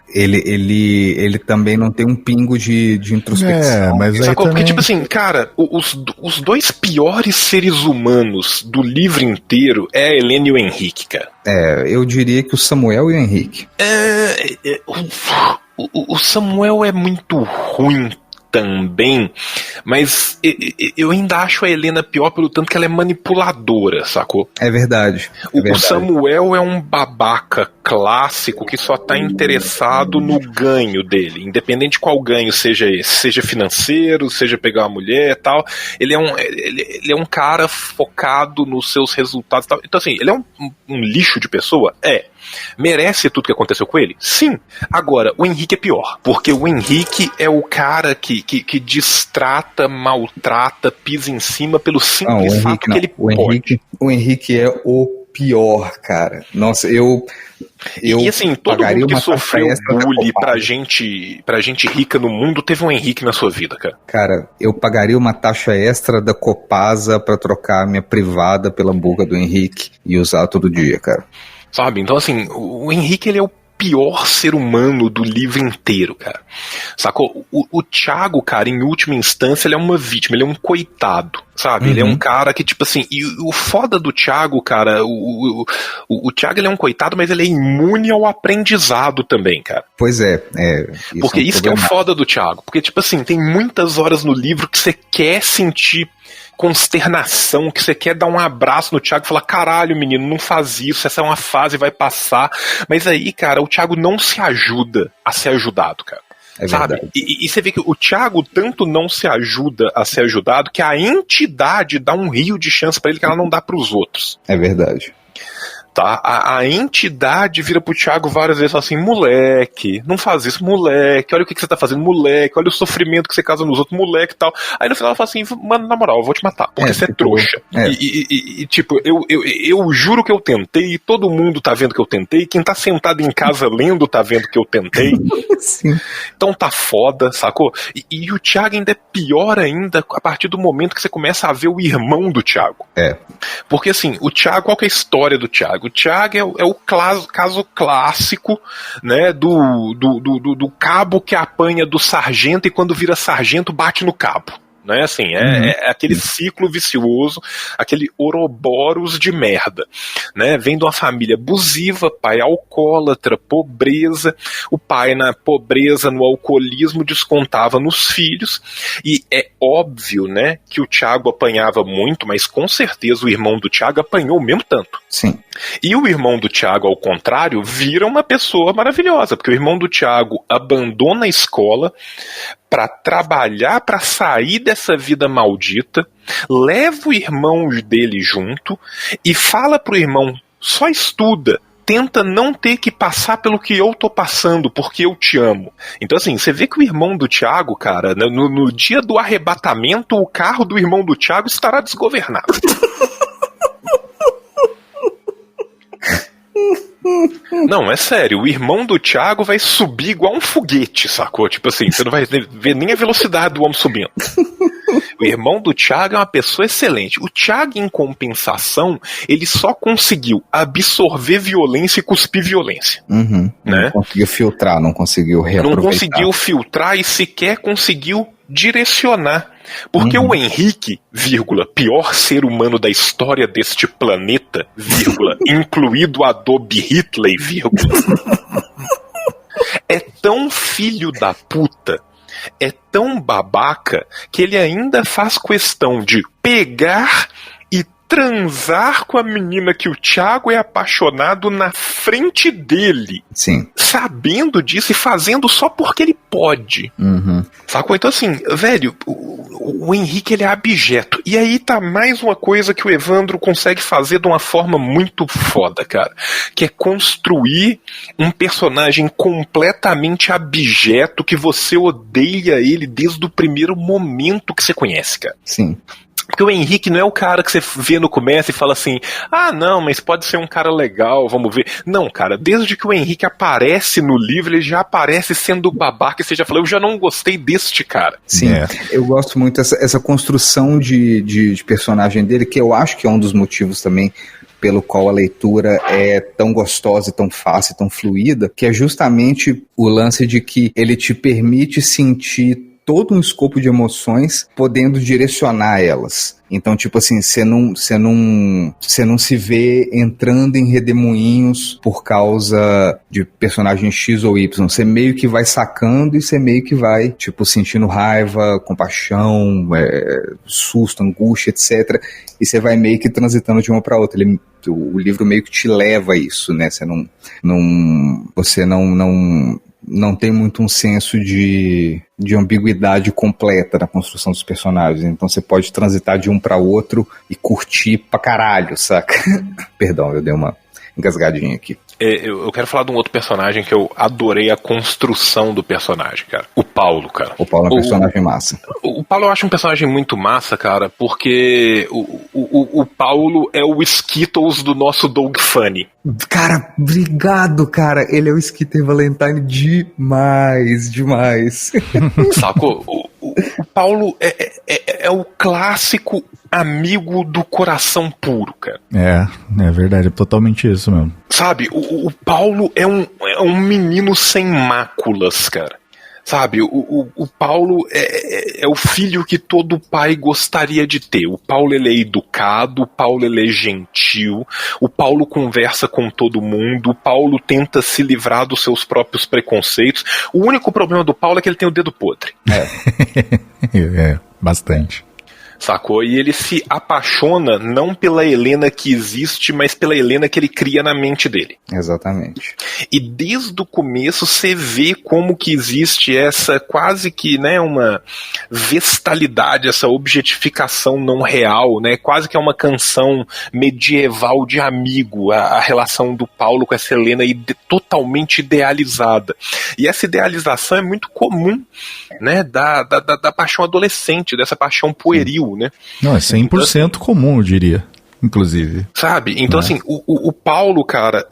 ele também não tem um pingo de introspecção. Mas aí sacou? também... Porque tipo assim, cara, os dois piores seres humanos do livro inteiro é a Helena e o Henrique, cara. Eu diria que o Samuel e o Henrique. O Samuel é muito ruim também, mas eu ainda acho a Helena pior pelo tanto que ela é manipuladora, sacou? É verdade. O Samuel é um babaca clássico que só tá interessado no ganho dele, independente de qual ganho seja esse, seja financeiro, seja pegar uma mulher e tal. Ele é um cara focado nos seus resultados e tal. Então assim, ele é um lixo de pessoa? Merece tudo que aconteceu com ele? Sim. Agora, o Henrique é pior, porque o Henrique é o cara que distrata, maltrata, pisa em cima pelo simples fato que ele pode. O Henrique é o pior, cara. Nossa, e assim, todo mundo que sofreu bullying pra gente rica no mundo teve um Henrique na sua vida, cara. Cara, eu pagaria uma taxa extra da Copasa pra trocar a minha privada pela boca do Henrique e usar todo dia, cara. Sabe? Então, assim, o Henrique, ele é o pior ser humano do livro inteiro, cara. Sacou? O Thiago, cara, em última instância, ele é uma vítima, ele é um coitado, sabe? Ele é um cara que, tipo assim, e o foda do Thiago, cara, o Thiago, ele é um coitado, mas ele é imune ao aprendizado também, cara. Pois é. Porque isso que é o foda do Thiago. Porque, tipo assim, tem muitas horas no livro que você quer sentir consternação, que você quer dar um abraço no Thiago e falar, caralho, menino, não faz isso, essa é uma fase, vai passar. Mas aí, cara, o Thiago não se ajuda a ser ajudado, cara. Sabe? E você vê que o Thiago tanto não se ajuda a ser ajudado que a entidade dá um rio de chance pra ele que ela não dá pros outros. É verdade. Tá? A entidade vira pro Thiago várias vezes assim, moleque, não faz isso, moleque, olha o que você tá fazendo, moleque, olha o sofrimento que você causa nos outros, moleque e tal. Aí no final ela fala assim, mano, na moral, eu vou te matar, porque você é trouxa. E tipo, eu juro que eu tentei, todo mundo tá vendo que eu tentei, quem tá sentado em casa lendo tá vendo que eu tentei. Sim. Então tá foda, sacou? E o Thiago ainda é pior ainda a partir do momento que você começa a ver o irmão do Thiago. Porque assim, o Thiago, qual que é a história do Thiago? O Thiago é o caso clássico, né, do cabo que apanha do sargento e quando vira sargento bate no cabo. Né, assim, é aquele ciclo vicioso, aquele Ouroboros de merda, né, vem de uma família abusiva, pai alcoólatra, pobreza, o pai na pobreza, no alcoolismo, descontava nos filhos, e é óbvio, né, que o Thiago apanhava muito, mas com certeza o irmão do Thiago apanhou o mesmo tanto. Sim. E o irmão do Thiago, ao contrário, vira uma pessoa maravilhosa, porque o irmão do Thiago abandona a escola para trabalhar, para sair dessa vida maldita, leva o irmão dele junto e fala pro irmão, só estuda, tenta não ter que passar pelo que eu tô passando, porque eu te amo. Então assim, você vê que o irmão do Thiago, cara, no dia do arrebatamento, o carro do irmão do Thiago estará desgovernado. Não, é sério, o irmão do Thiago vai subir igual um foguete, sacou? Tipo assim, você não vai ver nem a velocidade do homem subindo. O irmão do Thiago é uma pessoa excelente. O Thiago, em compensação, ele só conseguiu absorver violência e cuspir violência. Né? Não conseguiu filtrar, não conseguiu reaproveitar. Não conseguiu filtrar e sequer conseguiu direcionar. Porque o Henrique, vírgula, pior ser humano da história deste planeta, vírgula, incluído Adobe Hitler, vírgula, é tão filho da puta, é tão babaca, que ele ainda faz questão de pegar e transar com a menina que o Thiago é apaixonado na frente dele. Sim. Sabendo disso e fazendo só porque ele pode. Sacou? Então assim, velho, o Henrique, ele é abjeto. E aí tá mais uma coisa que o Evandro consegue fazer de uma forma muito foda, cara. Que é construir um personagem completamente abjeto que você odeia ele desde o primeiro momento que você conhece, cara. Sim. Porque o Henrique não é o cara que você vê no começo e fala assim, ah, não, mas pode ser um cara legal, vamos ver. Não, cara, desde que o Henrique aparece no livro, ele já aparece sendo babaca, e você já falou, eu já não gostei deste cara. Sim, eu gosto muito dessa construção de personagem dele, que eu acho que é um dos motivos também pelo qual a leitura é tão gostosa, tão fácil, tão fluida, que é justamente o lance de que ele te permite sentir todo um escopo de emoções, podendo direcionar elas. Então, tipo assim, você não se vê entrando em redemoinhos por causa de personagem X ou Y. Você meio que vai sacando e você meio que vai, tipo, sentindo raiva, compaixão, susto, angústia, etc. E você vai meio que transitando de uma para outra. O livro meio que te leva a isso, né? Você não tem muito um senso de ambiguidade completa na construção dos personagens. Então você pode transitar de um pra outro e curtir pra caralho, saca? Perdão, eu dei uma engasgadinha aqui. Eu quero falar de um outro personagem que eu adorei a construção do personagem, cara. O Paulo, cara. O Paulo é um personagem massa. O Paulo eu acho um personagem muito massa, cara, porque o Paulo é o Skittles do nosso Doug Funny. Cara, obrigado, cara. Ele é o Skitter Valentine demais. Sacou? O Paulo é o clássico amigo do coração puro, cara. É verdade, é totalmente isso mesmo. Sabe, o Paulo é um menino sem máculas, cara. Sabe, o Paulo é o filho que todo pai gostaria de ter. O Paulo, ele é educado, o Paulo, ele é gentil, o Paulo conversa com todo mundo, o Paulo tenta se livrar dos seus próprios preconceitos. O único problema do Paulo é que ele tem o dedo podre. Bastante. Sacou? E ele se apaixona não pela Helena que existe, mas pela Helena que ele cria na mente dele. Exatamente. E desde o começo você vê como que existe essa quase que, né, uma vestalidade, essa objetificação não real, né? Quase que é uma canção medieval de amigo, a relação do Paulo com essa Helena totalmente idealizada. E essa idealização é muito comum, né, da paixão adolescente, dessa paixão pueril. Né? Não, é 100% comum, eu diria, inclusive. Sabe? Então, assim, o Paulo, cara,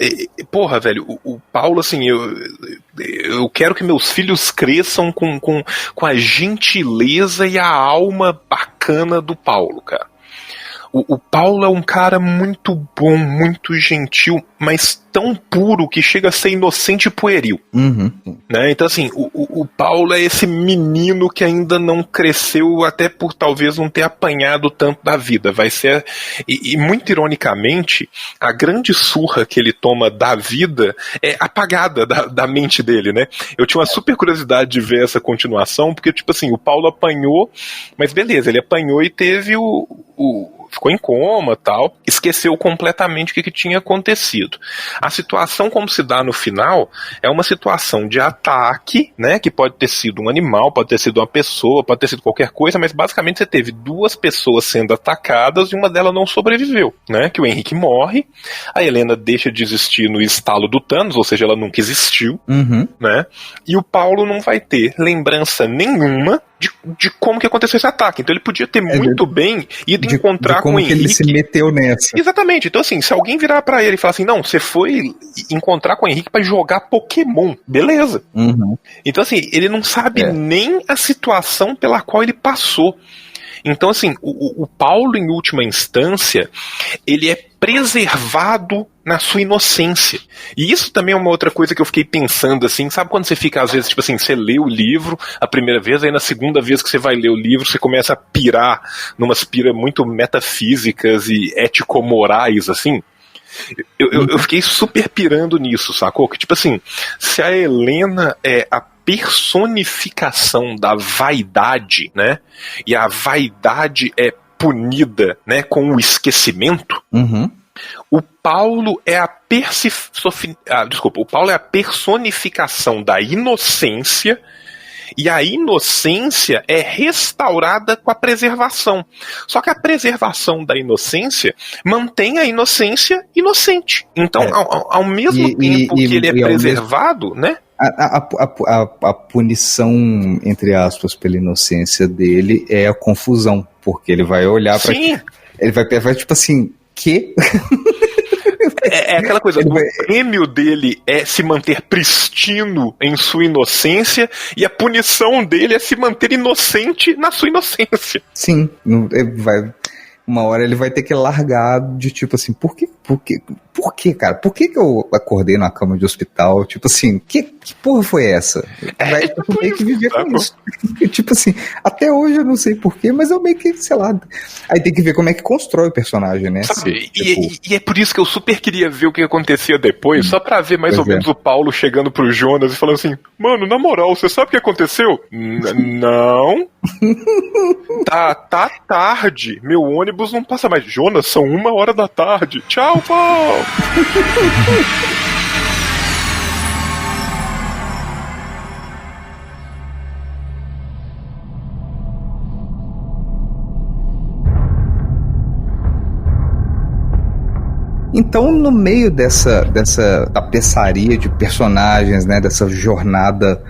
porra, velho, o Paulo, assim, eu quero que meus filhos cresçam com a gentileza e a alma bacana do Paulo, cara. O Paulo é um cara muito bom, muito gentil, mas tão puro que chega a ser inocente e pueril. Uhum. Né? Então, assim, o Paulo é esse menino que ainda não cresceu, até por talvez não ter apanhado tanto da vida. Vai ser. E muito ironicamente, a grande surra que ele toma da vida é apagada da mente dele, né? Eu tinha uma super curiosidade de ver essa continuação, porque, tipo assim, o Paulo apanhou, mas beleza, ele apanhou e teve ficou em coma e tal, esqueceu completamente o que tinha acontecido. A situação como se dá no final é uma situação de ataque, né, que pode ter sido um animal, pode ter sido uma pessoa, pode ter sido qualquer coisa, mas basicamente você teve duas pessoas sendo atacadas e uma delas não sobreviveu, né, que o Henrique morre, a Helena deixa de existir no estalo do Thanos, ou seja, ela nunca existiu, né, e o Paulo não vai ter lembrança nenhuma de como que aconteceu esse ataque. Então ele podia ter muito bem ido encontrar com o Henrique. Como que ele se meteu nessa. Exatamente. Então assim, se alguém virar pra ele e falar assim, não, você foi encontrar com o Henrique pra jogar Pokémon. Beleza. Então assim, ele não sabe nem a situação pela qual ele passou. Então assim, o Paulo, em última instância, ele é preservado na sua inocência. E isso também é uma outra coisa que eu fiquei pensando, assim, sabe quando você fica, às vezes, tipo assim, você lê o livro a primeira vez, aí na segunda vez que você vai ler o livro, você começa a pirar numas piras muito metafísicas e ético-morais, assim. Eu fiquei super pirando nisso, sacou? Que tipo assim, se a Helena é a personificação da vaidade, né? E a vaidade é punida, né, com o esquecimento. O Paulo é a personificação da inocência, e a inocência é restaurada com a preservação. Só que a preservação da inocência mantém a inocência inocente. Então, ao mesmo tempo que ele é preservado, né? A punição, entre aspas, pela inocência dele é a confusão. porque ele vai olhar pra... Sim. Ele vai tipo assim, quê? É aquela coisa, o prêmio dele é se manter pristino em sua inocência e a punição dele é se manter inocente na sua inocência. Sim, uma hora ele vai ter que largar de tipo assim, por quê, cara? Por que eu acordei na cama de hospital? Tipo assim, que porra foi essa? Vai ter que viver com isso. Tipo assim, até hoje eu não sei porquê, mas eu meio que, sei lá. Aí tem que ver como é que constrói o personagem, né? Sabe, e é por isso que eu super queria ver o que acontecia depois, só pra ver mais ou menos o Paulo chegando pro Jonas e falando assim, mano, na moral, você sabe o que aconteceu? Não. Tá tarde, meu ônibus não passa mais. Jonas, são 1h da tarde. Tchau, Paulo. Então, no meio dessa tapeçaria de personagens, né, dessa jornada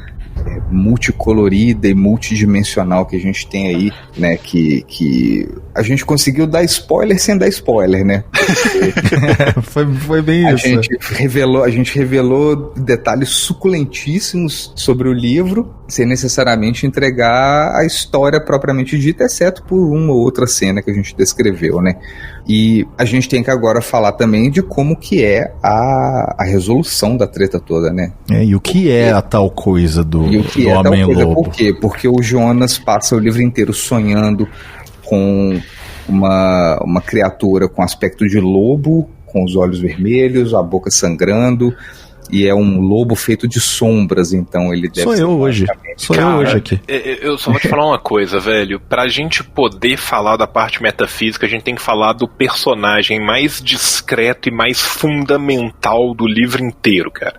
multicolorida e multidimensional que a gente tem aí, né, que a gente conseguiu dar spoiler sem dar spoiler, né? Foi bem isso. A gente revelou detalhes suculentíssimos sobre o livro, sem necessariamente entregar a história propriamente dita, exceto por uma ou outra cena que a gente descreveu, né? E a gente tem que agora falar também de como que é a resolução da treta toda, né? E o que é a tal coisa do Homem-Lobo? Por quê? Porque o Jonas passa o livro inteiro sonhando com uma criatura com aspecto de lobo, com os olhos vermelhos, a boca sangrando, e é um lobo feito de sombras, então ele deve ser... eu hoje aqui. Eu só vou te falar uma coisa, velho. Pra gente poder falar da parte metafísica, a gente tem que falar do personagem mais discreto e mais fundamental do livro inteiro, cara.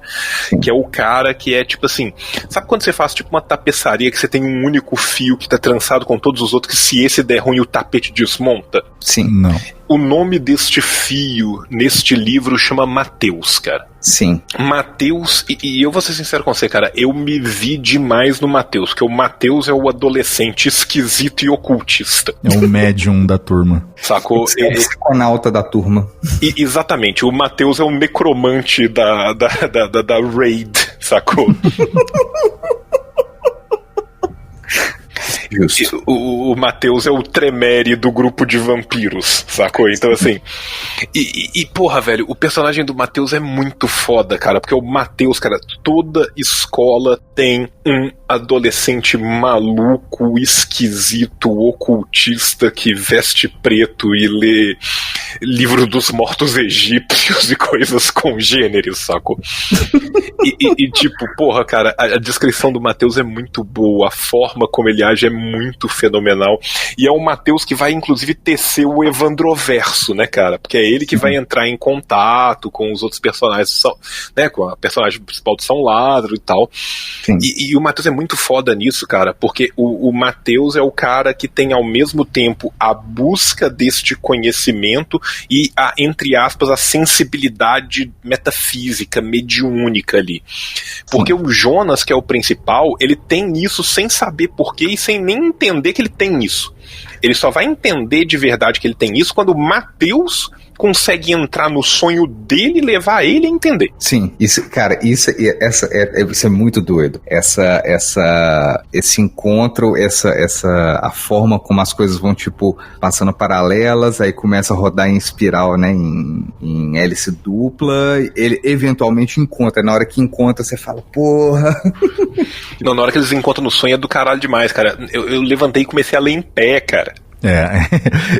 Sim. Que é o cara que é tipo assim... Sabe quando você faz tipo uma tapeçaria que você tem um único fio que tá trançado com todos os outros, que se esse der ruim o tapete desmonta? Sim. Não. O nome deste fio neste livro chama Mateus, cara. Sim. Mateus, e eu vou ser sincero com você, cara, eu me vi demais no Mateus, porque o Mateus é o adolescente esquisito e ocultista. É o médium da turma. Sacou? É o psiconauta da turma. Exatamente, o Mateus é o necromante da Raid, sacou? Justo. O Mateus é o Tremere do grupo de vampiros, sacou? Então assim, porra, velho, o personagem do Mateus é muito foda, cara, porque o Mateus, cara, toda escola tem um adolescente maluco, esquisito, ocultista que veste preto e lê livro dos mortos egípcios e coisas congêneres, sacou? E tipo, porra, cara, a descrição do Mateus é muito boa, a forma como ele age é muito fenomenal, e é o Mateus que vai inclusive tecer o Evandroverso, né, cara, porque é ele que vai entrar em contato com os outros personagens, né, com a personagem principal do São Ladro e tal. E o Mateus é muito foda nisso, cara, porque o Mateus é o cara que tem ao mesmo tempo a busca deste conhecimento e a, entre aspas, a sensibilidade metafísica, mediúnica ali. Porque o Jonas, que é o principal, ele tem isso sem saber porquê e sem nem entender que ele tem isso. Ele só vai entender de verdade que ele tem isso quando o Mateus consegue entrar no sonho dele e levar ele a entender. Sim, isso, cara, isso é muito doido. Esse encontro, a forma como as coisas vão, tipo, passando paralelas, aí começa a rodar em espiral, né, em hélice dupla, ele eventualmente encontra. Na hora que encontra, você fala, porra. Não, na hora que eles encontram no sonho é do caralho demais, cara. Eu levantei e comecei a ler em pé, cara.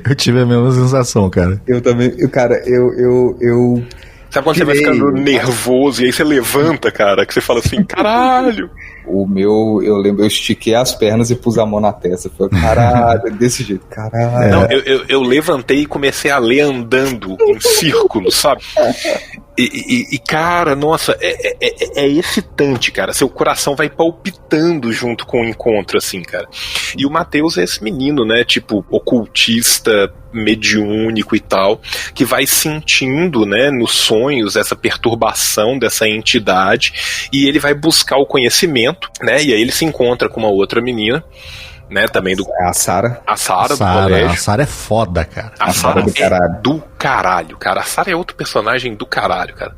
Eu tive a mesma sensação, cara. Eu também, cara, eu sabe quando você vai ficando nervoso e aí você levanta, cara, que você fala assim, caralho. O meu, eu lembro, eu estiquei as pernas e pus a mão na testa. Foi, caralho, desse jeito, caralho. Não, eu levantei e comecei a ler andando em círculo, sabe? E cara, nossa, é excitante, cara. Seu coração vai palpitando junto com o encontro, assim, cara. E o Mateus é esse menino, né? Tipo, ocultista, mediúnico e tal, que vai sentindo, né, nos sonhos essa perturbação dessa entidade, e ele vai buscar o conhecimento, né? E aí ele se encontra com uma outra menina né, também do... A Sarah. A Sarah do colégio. A Sarah é foda, cara. A Sarah é do caralho, cara. A Sarah é outro personagem do caralho, cara.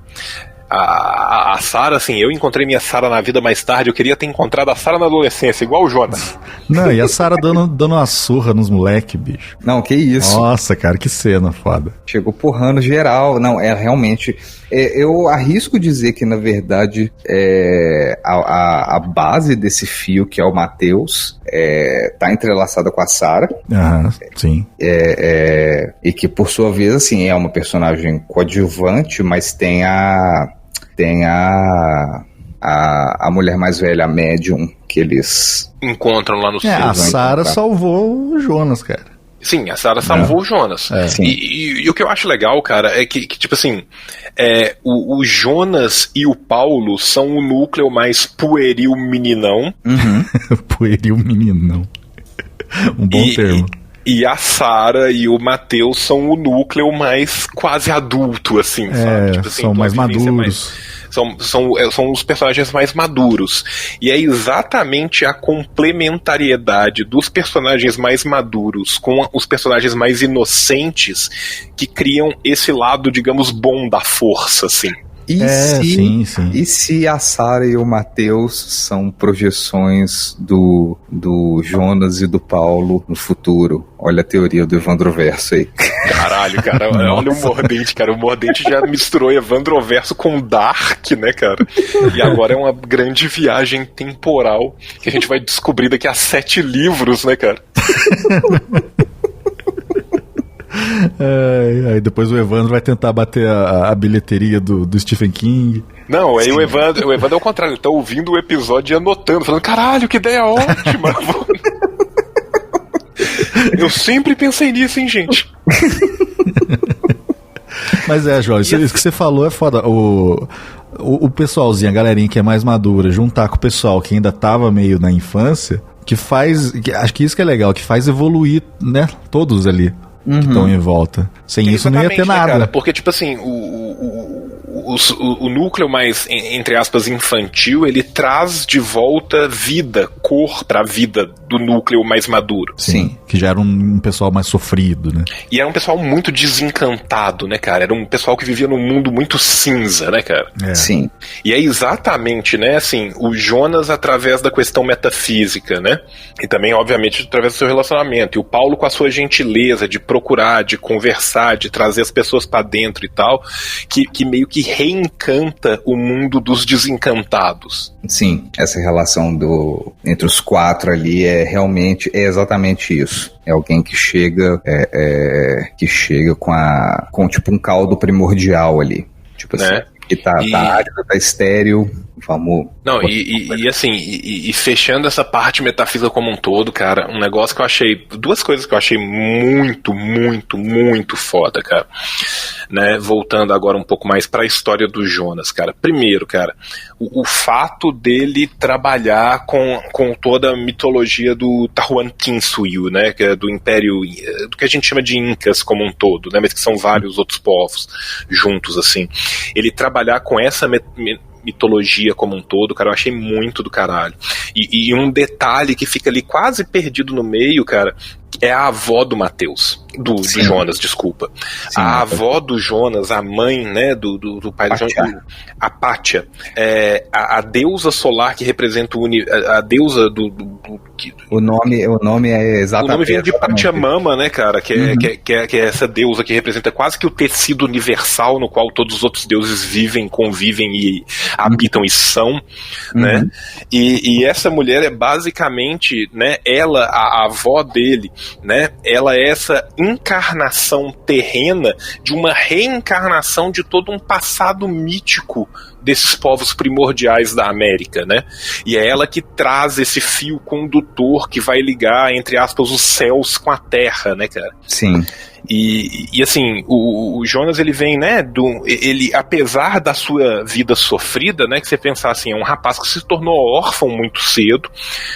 A Sarah, assim, eu encontrei minha Sarah na vida mais tarde. Eu queria ter encontrado a Sarah na adolescência, igual o Jonas. Não, e a Sarah dando uma surra nos moleque, bicho. Não, que isso. Nossa, cara, que cena foda. Chegou porrando geral. Não, é realmente... eu arrisco dizer que, na verdade, a base desse fio, que é o Matheus, tá entrelaçada com a Sarah. Aham, sim. E que, por sua vez, assim, é uma personagem coadjuvante, mas tem a mulher mais velha, a médium, que eles encontram lá no a Sarah salvou o Jonas, cara. Sim, a Sarah salvou o Jonas. E o que eu acho legal, cara, é que tipo assim, o Jonas e o Paulo são o núcleo mais pueril meninão. Pueril meninão. Um bom termo. E a Sarah e o Matheus são o núcleo mais quase adulto, assim, sabe? Tipo assim, são mais maduros. São os personagens mais maduros. E é exatamente a complementariedade dos personagens mais maduros com os personagens mais inocentes que criam esse lado, digamos, bom da força, assim. E se a Sarah e o Matheus são projeções do Jonas e do Paulo no futuro? Olha a teoria do Evandroverso aí. Caralho, cara, olha o Mordente, cara. O Mordente já misturou Evandroverso com Dark, né, cara? E agora é uma grande viagem temporal que a gente vai descobrir daqui a 7 livros, né, cara? Aí depois o Evandro vai tentar bater a bilheteria do Stephen King. Não, aí o Evandro é o contrário, ele tá ouvindo o episódio e anotando, falando, caralho, que ideia ótima. Eu sempre pensei nisso, hein, gente. Mas João, isso que você falou é foda. O pessoalzinho, a galerinha que é mais madura, juntar com o pessoal que ainda tava meio na infância, acho que isso que é legal, que faz evoluir, né, todos ali. Que estão em volta. Sem isso não ia ter nada. Cara, porque, tipo assim, o núcleo mais, entre aspas, infantil, ele traz de volta vida, cor pra vida do núcleo mais maduro. Sim, que já era um pessoal mais sofrido, né? E era um pessoal muito desencantado, né, cara? Era um pessoal que vivia num mundo muito cinza, né, cara? Sim. E é exatamente, né, assim, o Jonas através da questão metafísica, né? E também, obviamente, através do seu relacionamento. E o Paulo com a sua gentileza de procurar, de conversar, de trazer as pessoas pra dentro e tal, que meio que reencanta o mundo dos desencantados. Sim, essa relação entre os 4 ali é exatamente isso. É alguém que chega com tipo um caldo primordial ali. Tipo assim, que tá árido, tá estéril, vamos... Não, e assim, e fechando essa parte metafísica como um todo, cara, um negócio que eu achei, 2 coisas que eu achei muito, muito, muito foda, cara, né, voltando agora um pouco mais pra história do Jonas, cara. Primeiro, cara, o fato dele trabalhar com toda a mitologia do Tahuantinsuyo, né, que é do Império, do que a gente chama de Incas como um todo, né, mas que são vários outros povos juntos, assim. Ele trabalhar com essa mitologia como um todo, cara, eu achei muito do caralho. E um detalhe que fica ali quase perdido no meio, cara, é a avó do Matheus, do Jonas, desculpa. Sim, a avó do Jonas, a mãe, né, do pai do Jonas, a Pátia, a deusa solar que representa a deusa o nome é exatamente... O nome vem de Pachamama, né, cara, que é essa deusa que representa quase que o tecido universal no qual todos os outros deuses vivem, convivem e habitam e são, né, e essa mulher é basicamente, né, ela, a avó dele, né, ela é essa encarnação terrena de uma reencarnação de todo um passado mítico desses povos primordiais da América, né? E é ela que traz esse fio condutor que vai ligar, entre aspas, os céus com a terra, né, cara? Sim. E assim, o Jonas, ele vem, né, ele, apesar da sua vida sofrida, né, que você pensar assim, é um rapaz que se tornou órfão muito cedo,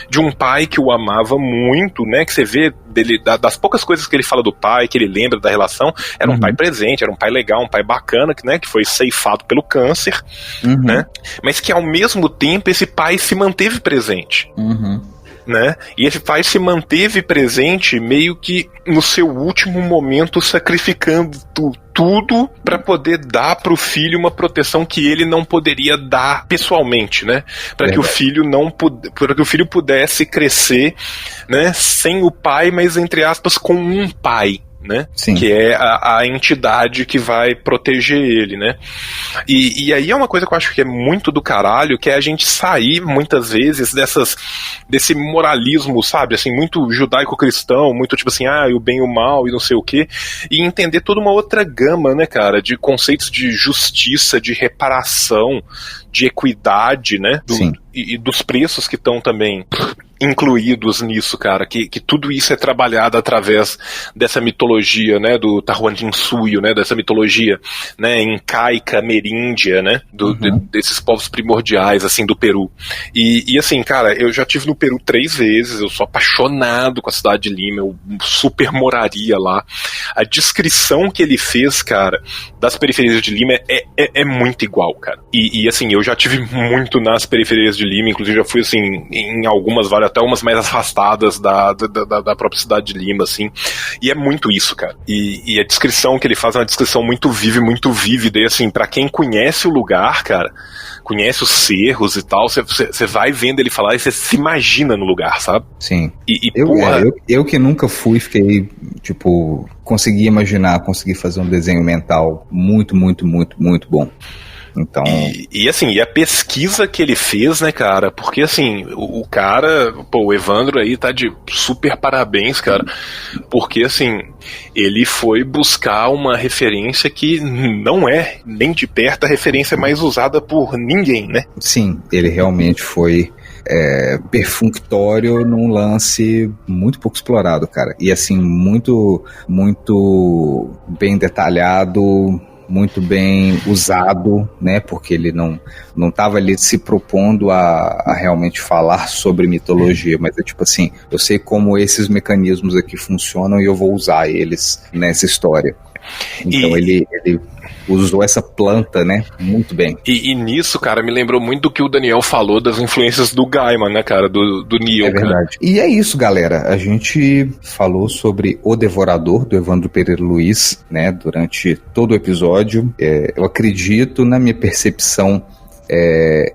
de um pai que o amava muito, né, que você vê dele, das poucas coisas que ele fala do pai, que ele lembra da relação, era um pai presente, era um pai legal, um pai bacana, né, que foi ceifado pelo câncer, né, mas que ao mesmo tempo esse pai se manteve presente. né? E esse pai se manteve presente meio que no seu último momento, sacrificando tudo para poder dar pro filho uma proteção que ele não poderia dar pessoalmente, né? Para que o filho para que o filho pudesse crescer, né, sem o pai, mas entre aspas com um pai, né? Sim. Que é a entidade que vai proteger ele, né? E aí é uma coisa que eu acho que é muito do caralho, que é a gente sair muitas vezes desse moralismo, sabe, assim, muito judaico-cristão, muito tipo assim, o bem e o mal e não sei o quê, e entender toda uma outra gama, né, cara, de conceitos de justiça, de reparação, de equidade, né? E dos preços que estão também incluídos nisso, cara, que tudo isso é trabalhado através dessa mitologia, né, do Tahuantinsuyo, né, dessa mitologia, né, incaica, ameríndia, né, desses povos primordiais, assim, do Peru. E assim, cara, eu já estive no Peru 3 vezes, eu sou apaixonado com a cidade de Lima, eu super moraria lá. A descrição que ele fez, cara, das periferias de Lima é muito igual, cara. E assim, eu já tive muito nas periferias de Lima, inclusive já fui, assim, em até umas mais afastadas da própria cidade de Lima, assim, e é muito isso, cara. E a descrição que ele faz é uma descrição muito viva e muito vívida, e assim, pra quem conhece o lugar, cara, conhece os cerros e tal, você vai vendo ele falar e você se imagina no lugar, sabe? Sim. Eu que nunca fui, fiquei, tipo, consegui imaginar, consegui fazer um desenho mental muito, muito, muito, muito bom. Então... E assim, e a pesquisa que ele fez, né, cara, porque assim, o cara, o Evandro aí tá de super parabéns, cara, porque assim, ele foi buscar uma referência que não é nem de perto a referência mais usada por ninguém, né? Sim, ele realmente foi perfunctório num lance muito pouco explorado, cara, e assim, muito, muito bem detalhado, muito bem usado, né, porque ele não estava ali se propondo a realmente falar sobre mitologia, mas é tipo assim, eu sei como esses mecanismos aqui funcionam e eu vou usar eles nessa história. Então ele usou essa planta, né, muito bem. E nisso, cara, me lembrou muito do que o Daniel falou das influências do Gaiman, né, cara, do Neil. É verdade. Cara. E é isso, galera. A gente falou sobre O Devorador, do Evandro Pereira Luiz, né, durante todo o episódio. Eu acredito, na minha percepção,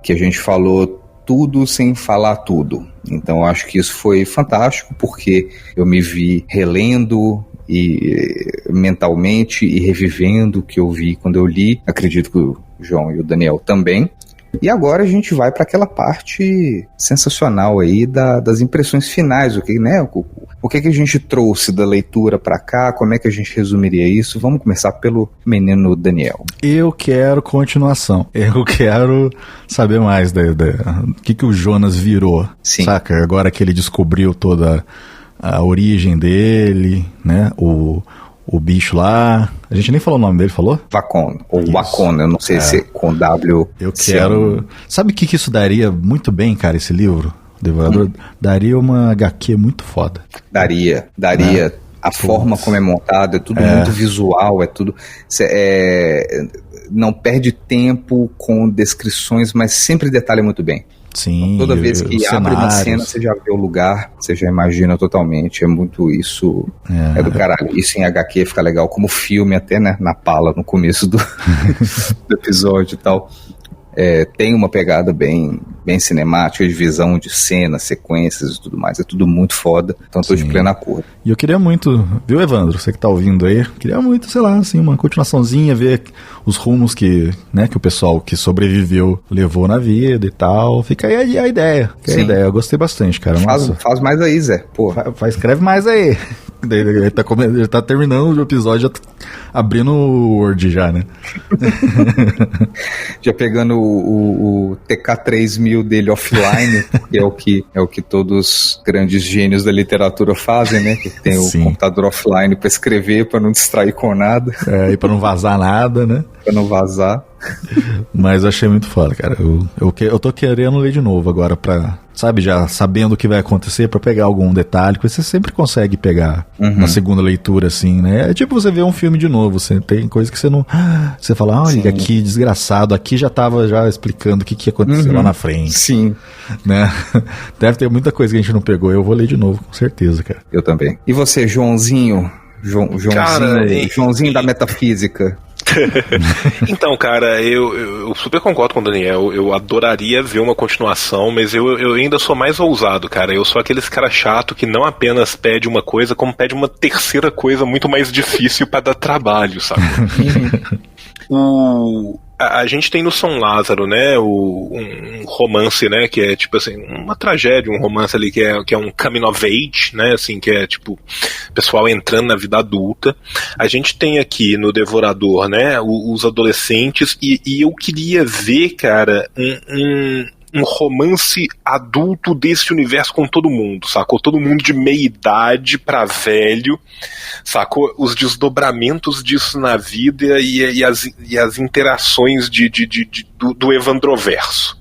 que a gente falou tudo sem falar tudo. Então eu acho que isso foi fantástico, porque eu me vi relendo e mentalmente e revivendo o que eu vi quando eu li. Acredito que o João e o Daniel também. E agora a gente vai para aquela parte sensacional aí das impressões finais, o que a gente trouxe da leitura para cá, como é que a gente resumiria isso? Vamos começar pelo menino Daniel. Eu quero continuação, eu quero saber mais do que o Jonas virou. Sim. Saca? Agora que ele descobriu toda a origem dele, né, o bicho lá, a gente nem falou o nome dele, falou? Vacon, ou Wacon, eu não sei se é com W. Eu quero... Sabe o que isso daria muito bem, cara, esse livro, Devorador? Daria uma HQ muito foda. Daria. Né? A forma como é montada, é tudo muito visual, é tudo... não perde tempo com descrições, mas sempre detalha muito bem. Sim, então, toda vez que abre uma cena, você já vê o lugar, você já imagina totalmente. É muito isso, é do caralho. Isso em HQ fica legal, como filme até, né, na pala, no começo do episódio e tal. Tem uma pegada bem cinemática, de visão de cenas, sequências e tudo mais. É tudo muito foda, então tô de pleno acordo. E eu queria muito, viu, Evandro, você que tá ouvindo aí, queria muito, sei lá, assim, uma continuaçãozinha, ver os rumos que o pessoal que sobreviveu levou na vida e tal. Fica aí a ideia. Eu gostei bastante, cara. Faz mais aí, Zé. Pô. Escreve mais aí. Ele tá terminando o episódio, já tá abrindo o Word já, né? Já pegando o TK3000 dele offline, que é o que todos os grandes gênios da literatura fazem, né? Que tem o computador offline para escrever, para não distrair com nada. E para não vazar nada, né? Para não vazar. Mas eu achei muito foda, cara. Eu tô querendo ler de novo agora pra, sabe, já sabendo o que vai acontecer, pra pegar algum detalhe, porque você sempre consegue pegar na segunda leitura, assim, né? É tipo você ver um filme de novo, você tem coisa que você não... Você fala, olha, aqui, desgraçado, aqui já tava já explicando o que ia acontecer lá na frente. Sim. Né? Deve ter muita coisa que a gente não pegou, eu vou ler de novo, com certeza, cara. Eu também. E você, Joãozinho? Joãozinho da metafísica. Então, cara, eu super concordo com o Daniel. Eu adoraria ver uma continuação, mas eu ainda sou mais ousado, cara. Eu sou aqueles cara chato que não apenas pede uma coisa, como pede uma terceira coisa muito mais difícil pra dar trabalho, sabe? A gente tem no São Lázaro, né, um romance, né, que é tipo assim, uma tragédia, um romance ali que é um coming of age, né, assim, que é tipo, pessoal entrando na vida adulta. A gente tem aqui no Devorador, né, os adolescentes, e eu queria ver, cara, um romance adulto desse universo com todo mundo, sacou? Todo mundo de meia idade pra velho, sacou? Os desdobramentos disso na vida e as interações do Evandroverso.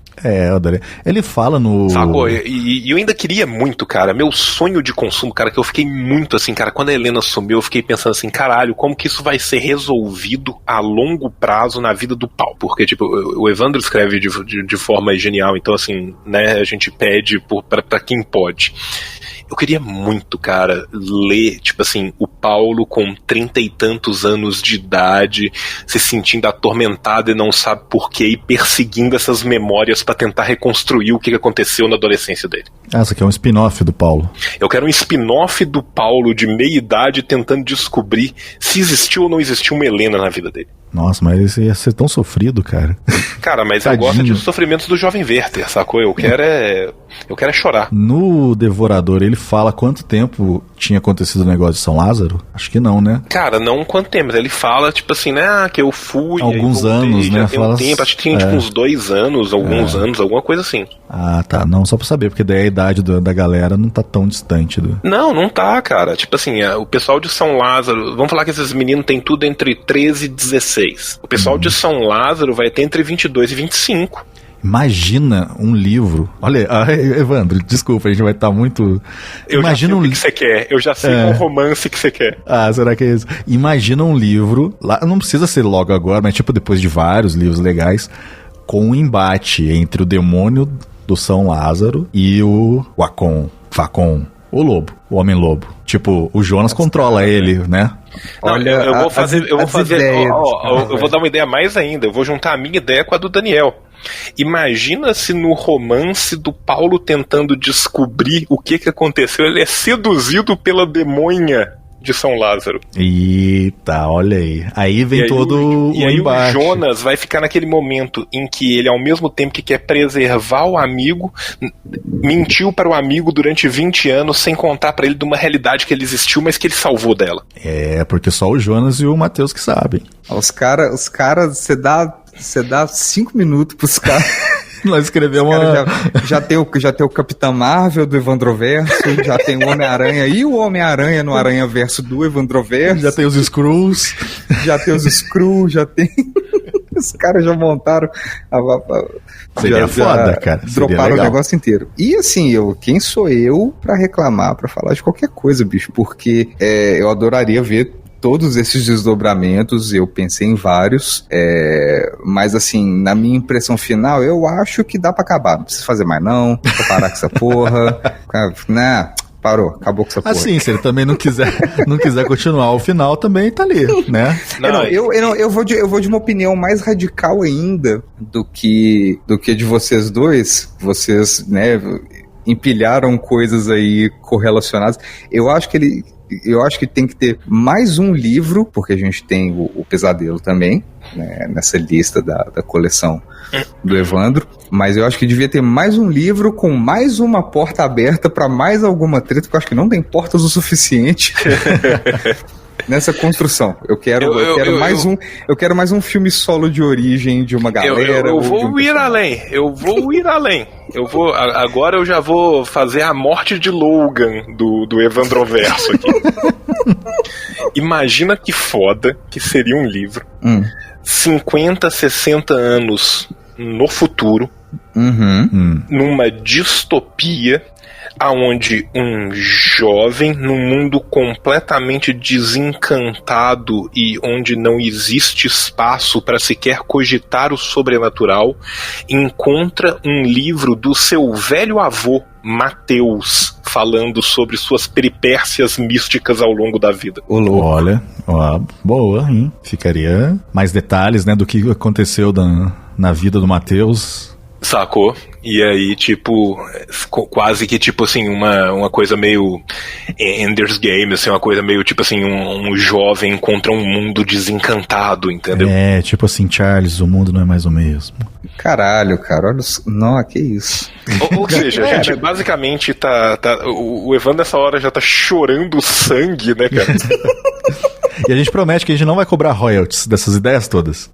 Ele fala no... Sacou? E eu ainda queria muito, cara, meu sonho de consumo, cara, que eu fiquei muito assim, cara, quando a Helena sumiu, eu fiquei pensando assim, caralho, como que isso vai ser resolvido a longo prazo na vida do Paulo? Porque, tipo, o Evandro escreve de forma genial, então, assim, né, a gente pede pra quem pode. Eu queria muito, cara, ler, tipo assim, o Paulo com 30 e tantos anos de idade, se sentindo atormentado e não sabe por quê, e perseguindo essas memórias pra tentar reconstruir o que aconteceu na adolescência dele. Essa aqui é um spin-off do Paulo. Eu quero um spin-off do Paulo de meia idade tentando descobrir se existiu ou não existiu uma Helena na vida dele. Nossa, mas esse ia ser tão sofrido, cara. Cara, mas Tadinho. Eu gosto de sofrimentos do jovem Werther, sacou? Eu quero é chorar. No Devorador, ele fala quanto tempo tinha acontecido o negócio de São Lázaro? Acho que não, né? Cara, não quanto tempo, mas ele fala, tipo assim, né, que eu fui... Alguns voltei, anos, já né? tem um tempo, acho que tinha tipo uns 2 anos, alguns anos, alguma coisa assim. Ah, tá. Não, só pra saber, porque daí a idade da galera não tá tão distante do... Não tá, cara. Tipo assim, o pessoal de São Lázaro, vamos falar que esses meninos têm tudo entre 13 e 16. O pessoal de São Lázaro vai ter entre 22 e 25. Imagina um livro. Olha, Evandro, desculpa, a gente vai estar muito... Imagina o que você quer. Eu já sei qual romance que você quer. Ah, será que é isso? Imagina um livro, lá não precisa ser logo agora, mas tipo depois de vários livros legais, com um embate entre o demônio do São Lázaro e o Facon, o lobo, o homem-lobo. Tipo, o Jonas controla ele, né? Olha, eu vou fazer, eu vou dar uma ideia mais ainda. Eu vou juntar a minha ideia com a do Daniel. Imagina se no romance do Paulo tentando descobrir o que aconteceu, ele é seduzido pela demônia de São Lázaro. Eita, olha aí. Aí vem todo o embate. O Jonas vai ficar naquele momento em que ele, ao mesmo tempo que quer preservar o amigo, mentiu para o amigo durante 20 anos sem contar para ele de uma realidade que ele existiu, mas que ele salvou dela. É, porque só o Jonas e o Matheus que sabem. Os caras, você dá 5 minutos pros caras. Nós escrevemos já tem o Capitão Marvel do Evandroverso, já tem o Homem-Aranha e o Homem-Aranha no Aranha-Verso do Evandroverso. Já tem os Skrulls. Já tem os Skrulls, já tem... Os caras já montaram... Seria foda, cara. Droparam o negócio inteiro. E assim, quem sou eu pra reclamar, pra falar de qualquer coisa, bicho? Porque eu adoraria ver todos esses desdobramentos, eu pensei em vários, mas assim, na minha impressão final, eu acho que dá pra acabar, não precisa fazer mais não, vou parar com essa porra, né? Parou, acabou com essa porra. Assim, se ele também não quiser continuar o final, também tá ali, né? Eu vou de uma opinião mais radical ainda do que de vocês dois. Vocês, né, empilharam coisas aí correlacionadas. Eu acho que tem que ter mais um livro, porque a gente tem o Pesadelo também, né, nessa lista da coleção do Evandro, mas eu acho que devia ter mais um livro com mais uma porta aberta para mais alguma treta, porque eu acho que não tem portas o suficiente nessa construção. Eu quero mais um filme solo de origem de uma galera. Eu vou ir além. Agora eu já vou fazer a morte de Logan do Evandroverso aqui. Imagina que foda que seria um livro 50, 60 anos no futuro, numa distopia, aonde um jovem, num mundo completamente desencantado e onde não existe espaço para sequer cogitar o sobrenatural, encontra um livro do seu velho avô, Mateus, falando sobre suas peripécias místicas ao longo da vida. Olha, boa, hein? Ficaria mais detalhes, né, do que aconteceu na vida do Mateus. Sacou? E aí, tipo, quase que, tipo assim, uma coisa meio Ender's Game, assim, uma coisa meio, tipo assim, um jovem contra um mundo desencantado, entendeu? É, tipo assim, Charles, o mundo não é mais o mesmo. Caralho, cara, olha não, que isso. Ou seja, a gente basicamente o Evandro nessa hora já tá chorando sangue, né, cara? E a gente promete que a gente não vai cobrar royalties dessas ideias todas.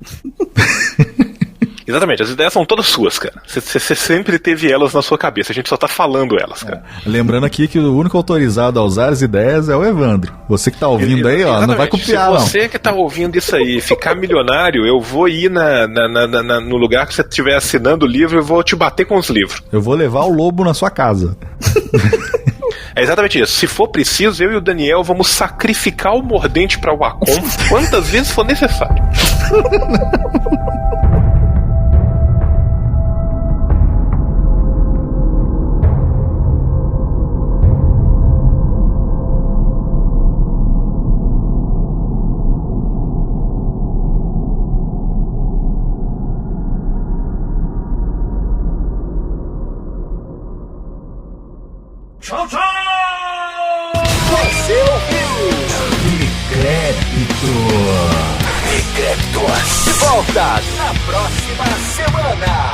Exatamente, as ideias são todas suas, cara. Você sempre teve elas na sua cabeça, a gente só tá falando elas, cara. Lembrando aqui que o único autorizado a usar as ideias é o Evandro. Você que tá ouvindo aí, ó, exatamente. não vai copiar, não. Se você que tá ouvindo isso aí ficar milionário, eu vou ir no lugar que você estiver assinando o livro e vou te bater com os livros. Eu vou levar o lobo na sua casa. É exatamente isso. Se for preciso, eu e o Daniel vamos sacrificar o Mordente pra Wacom quantas vezes for necessário. Tchau, tchau! Você ouviu? Decrépitos. De volta na próxima semana.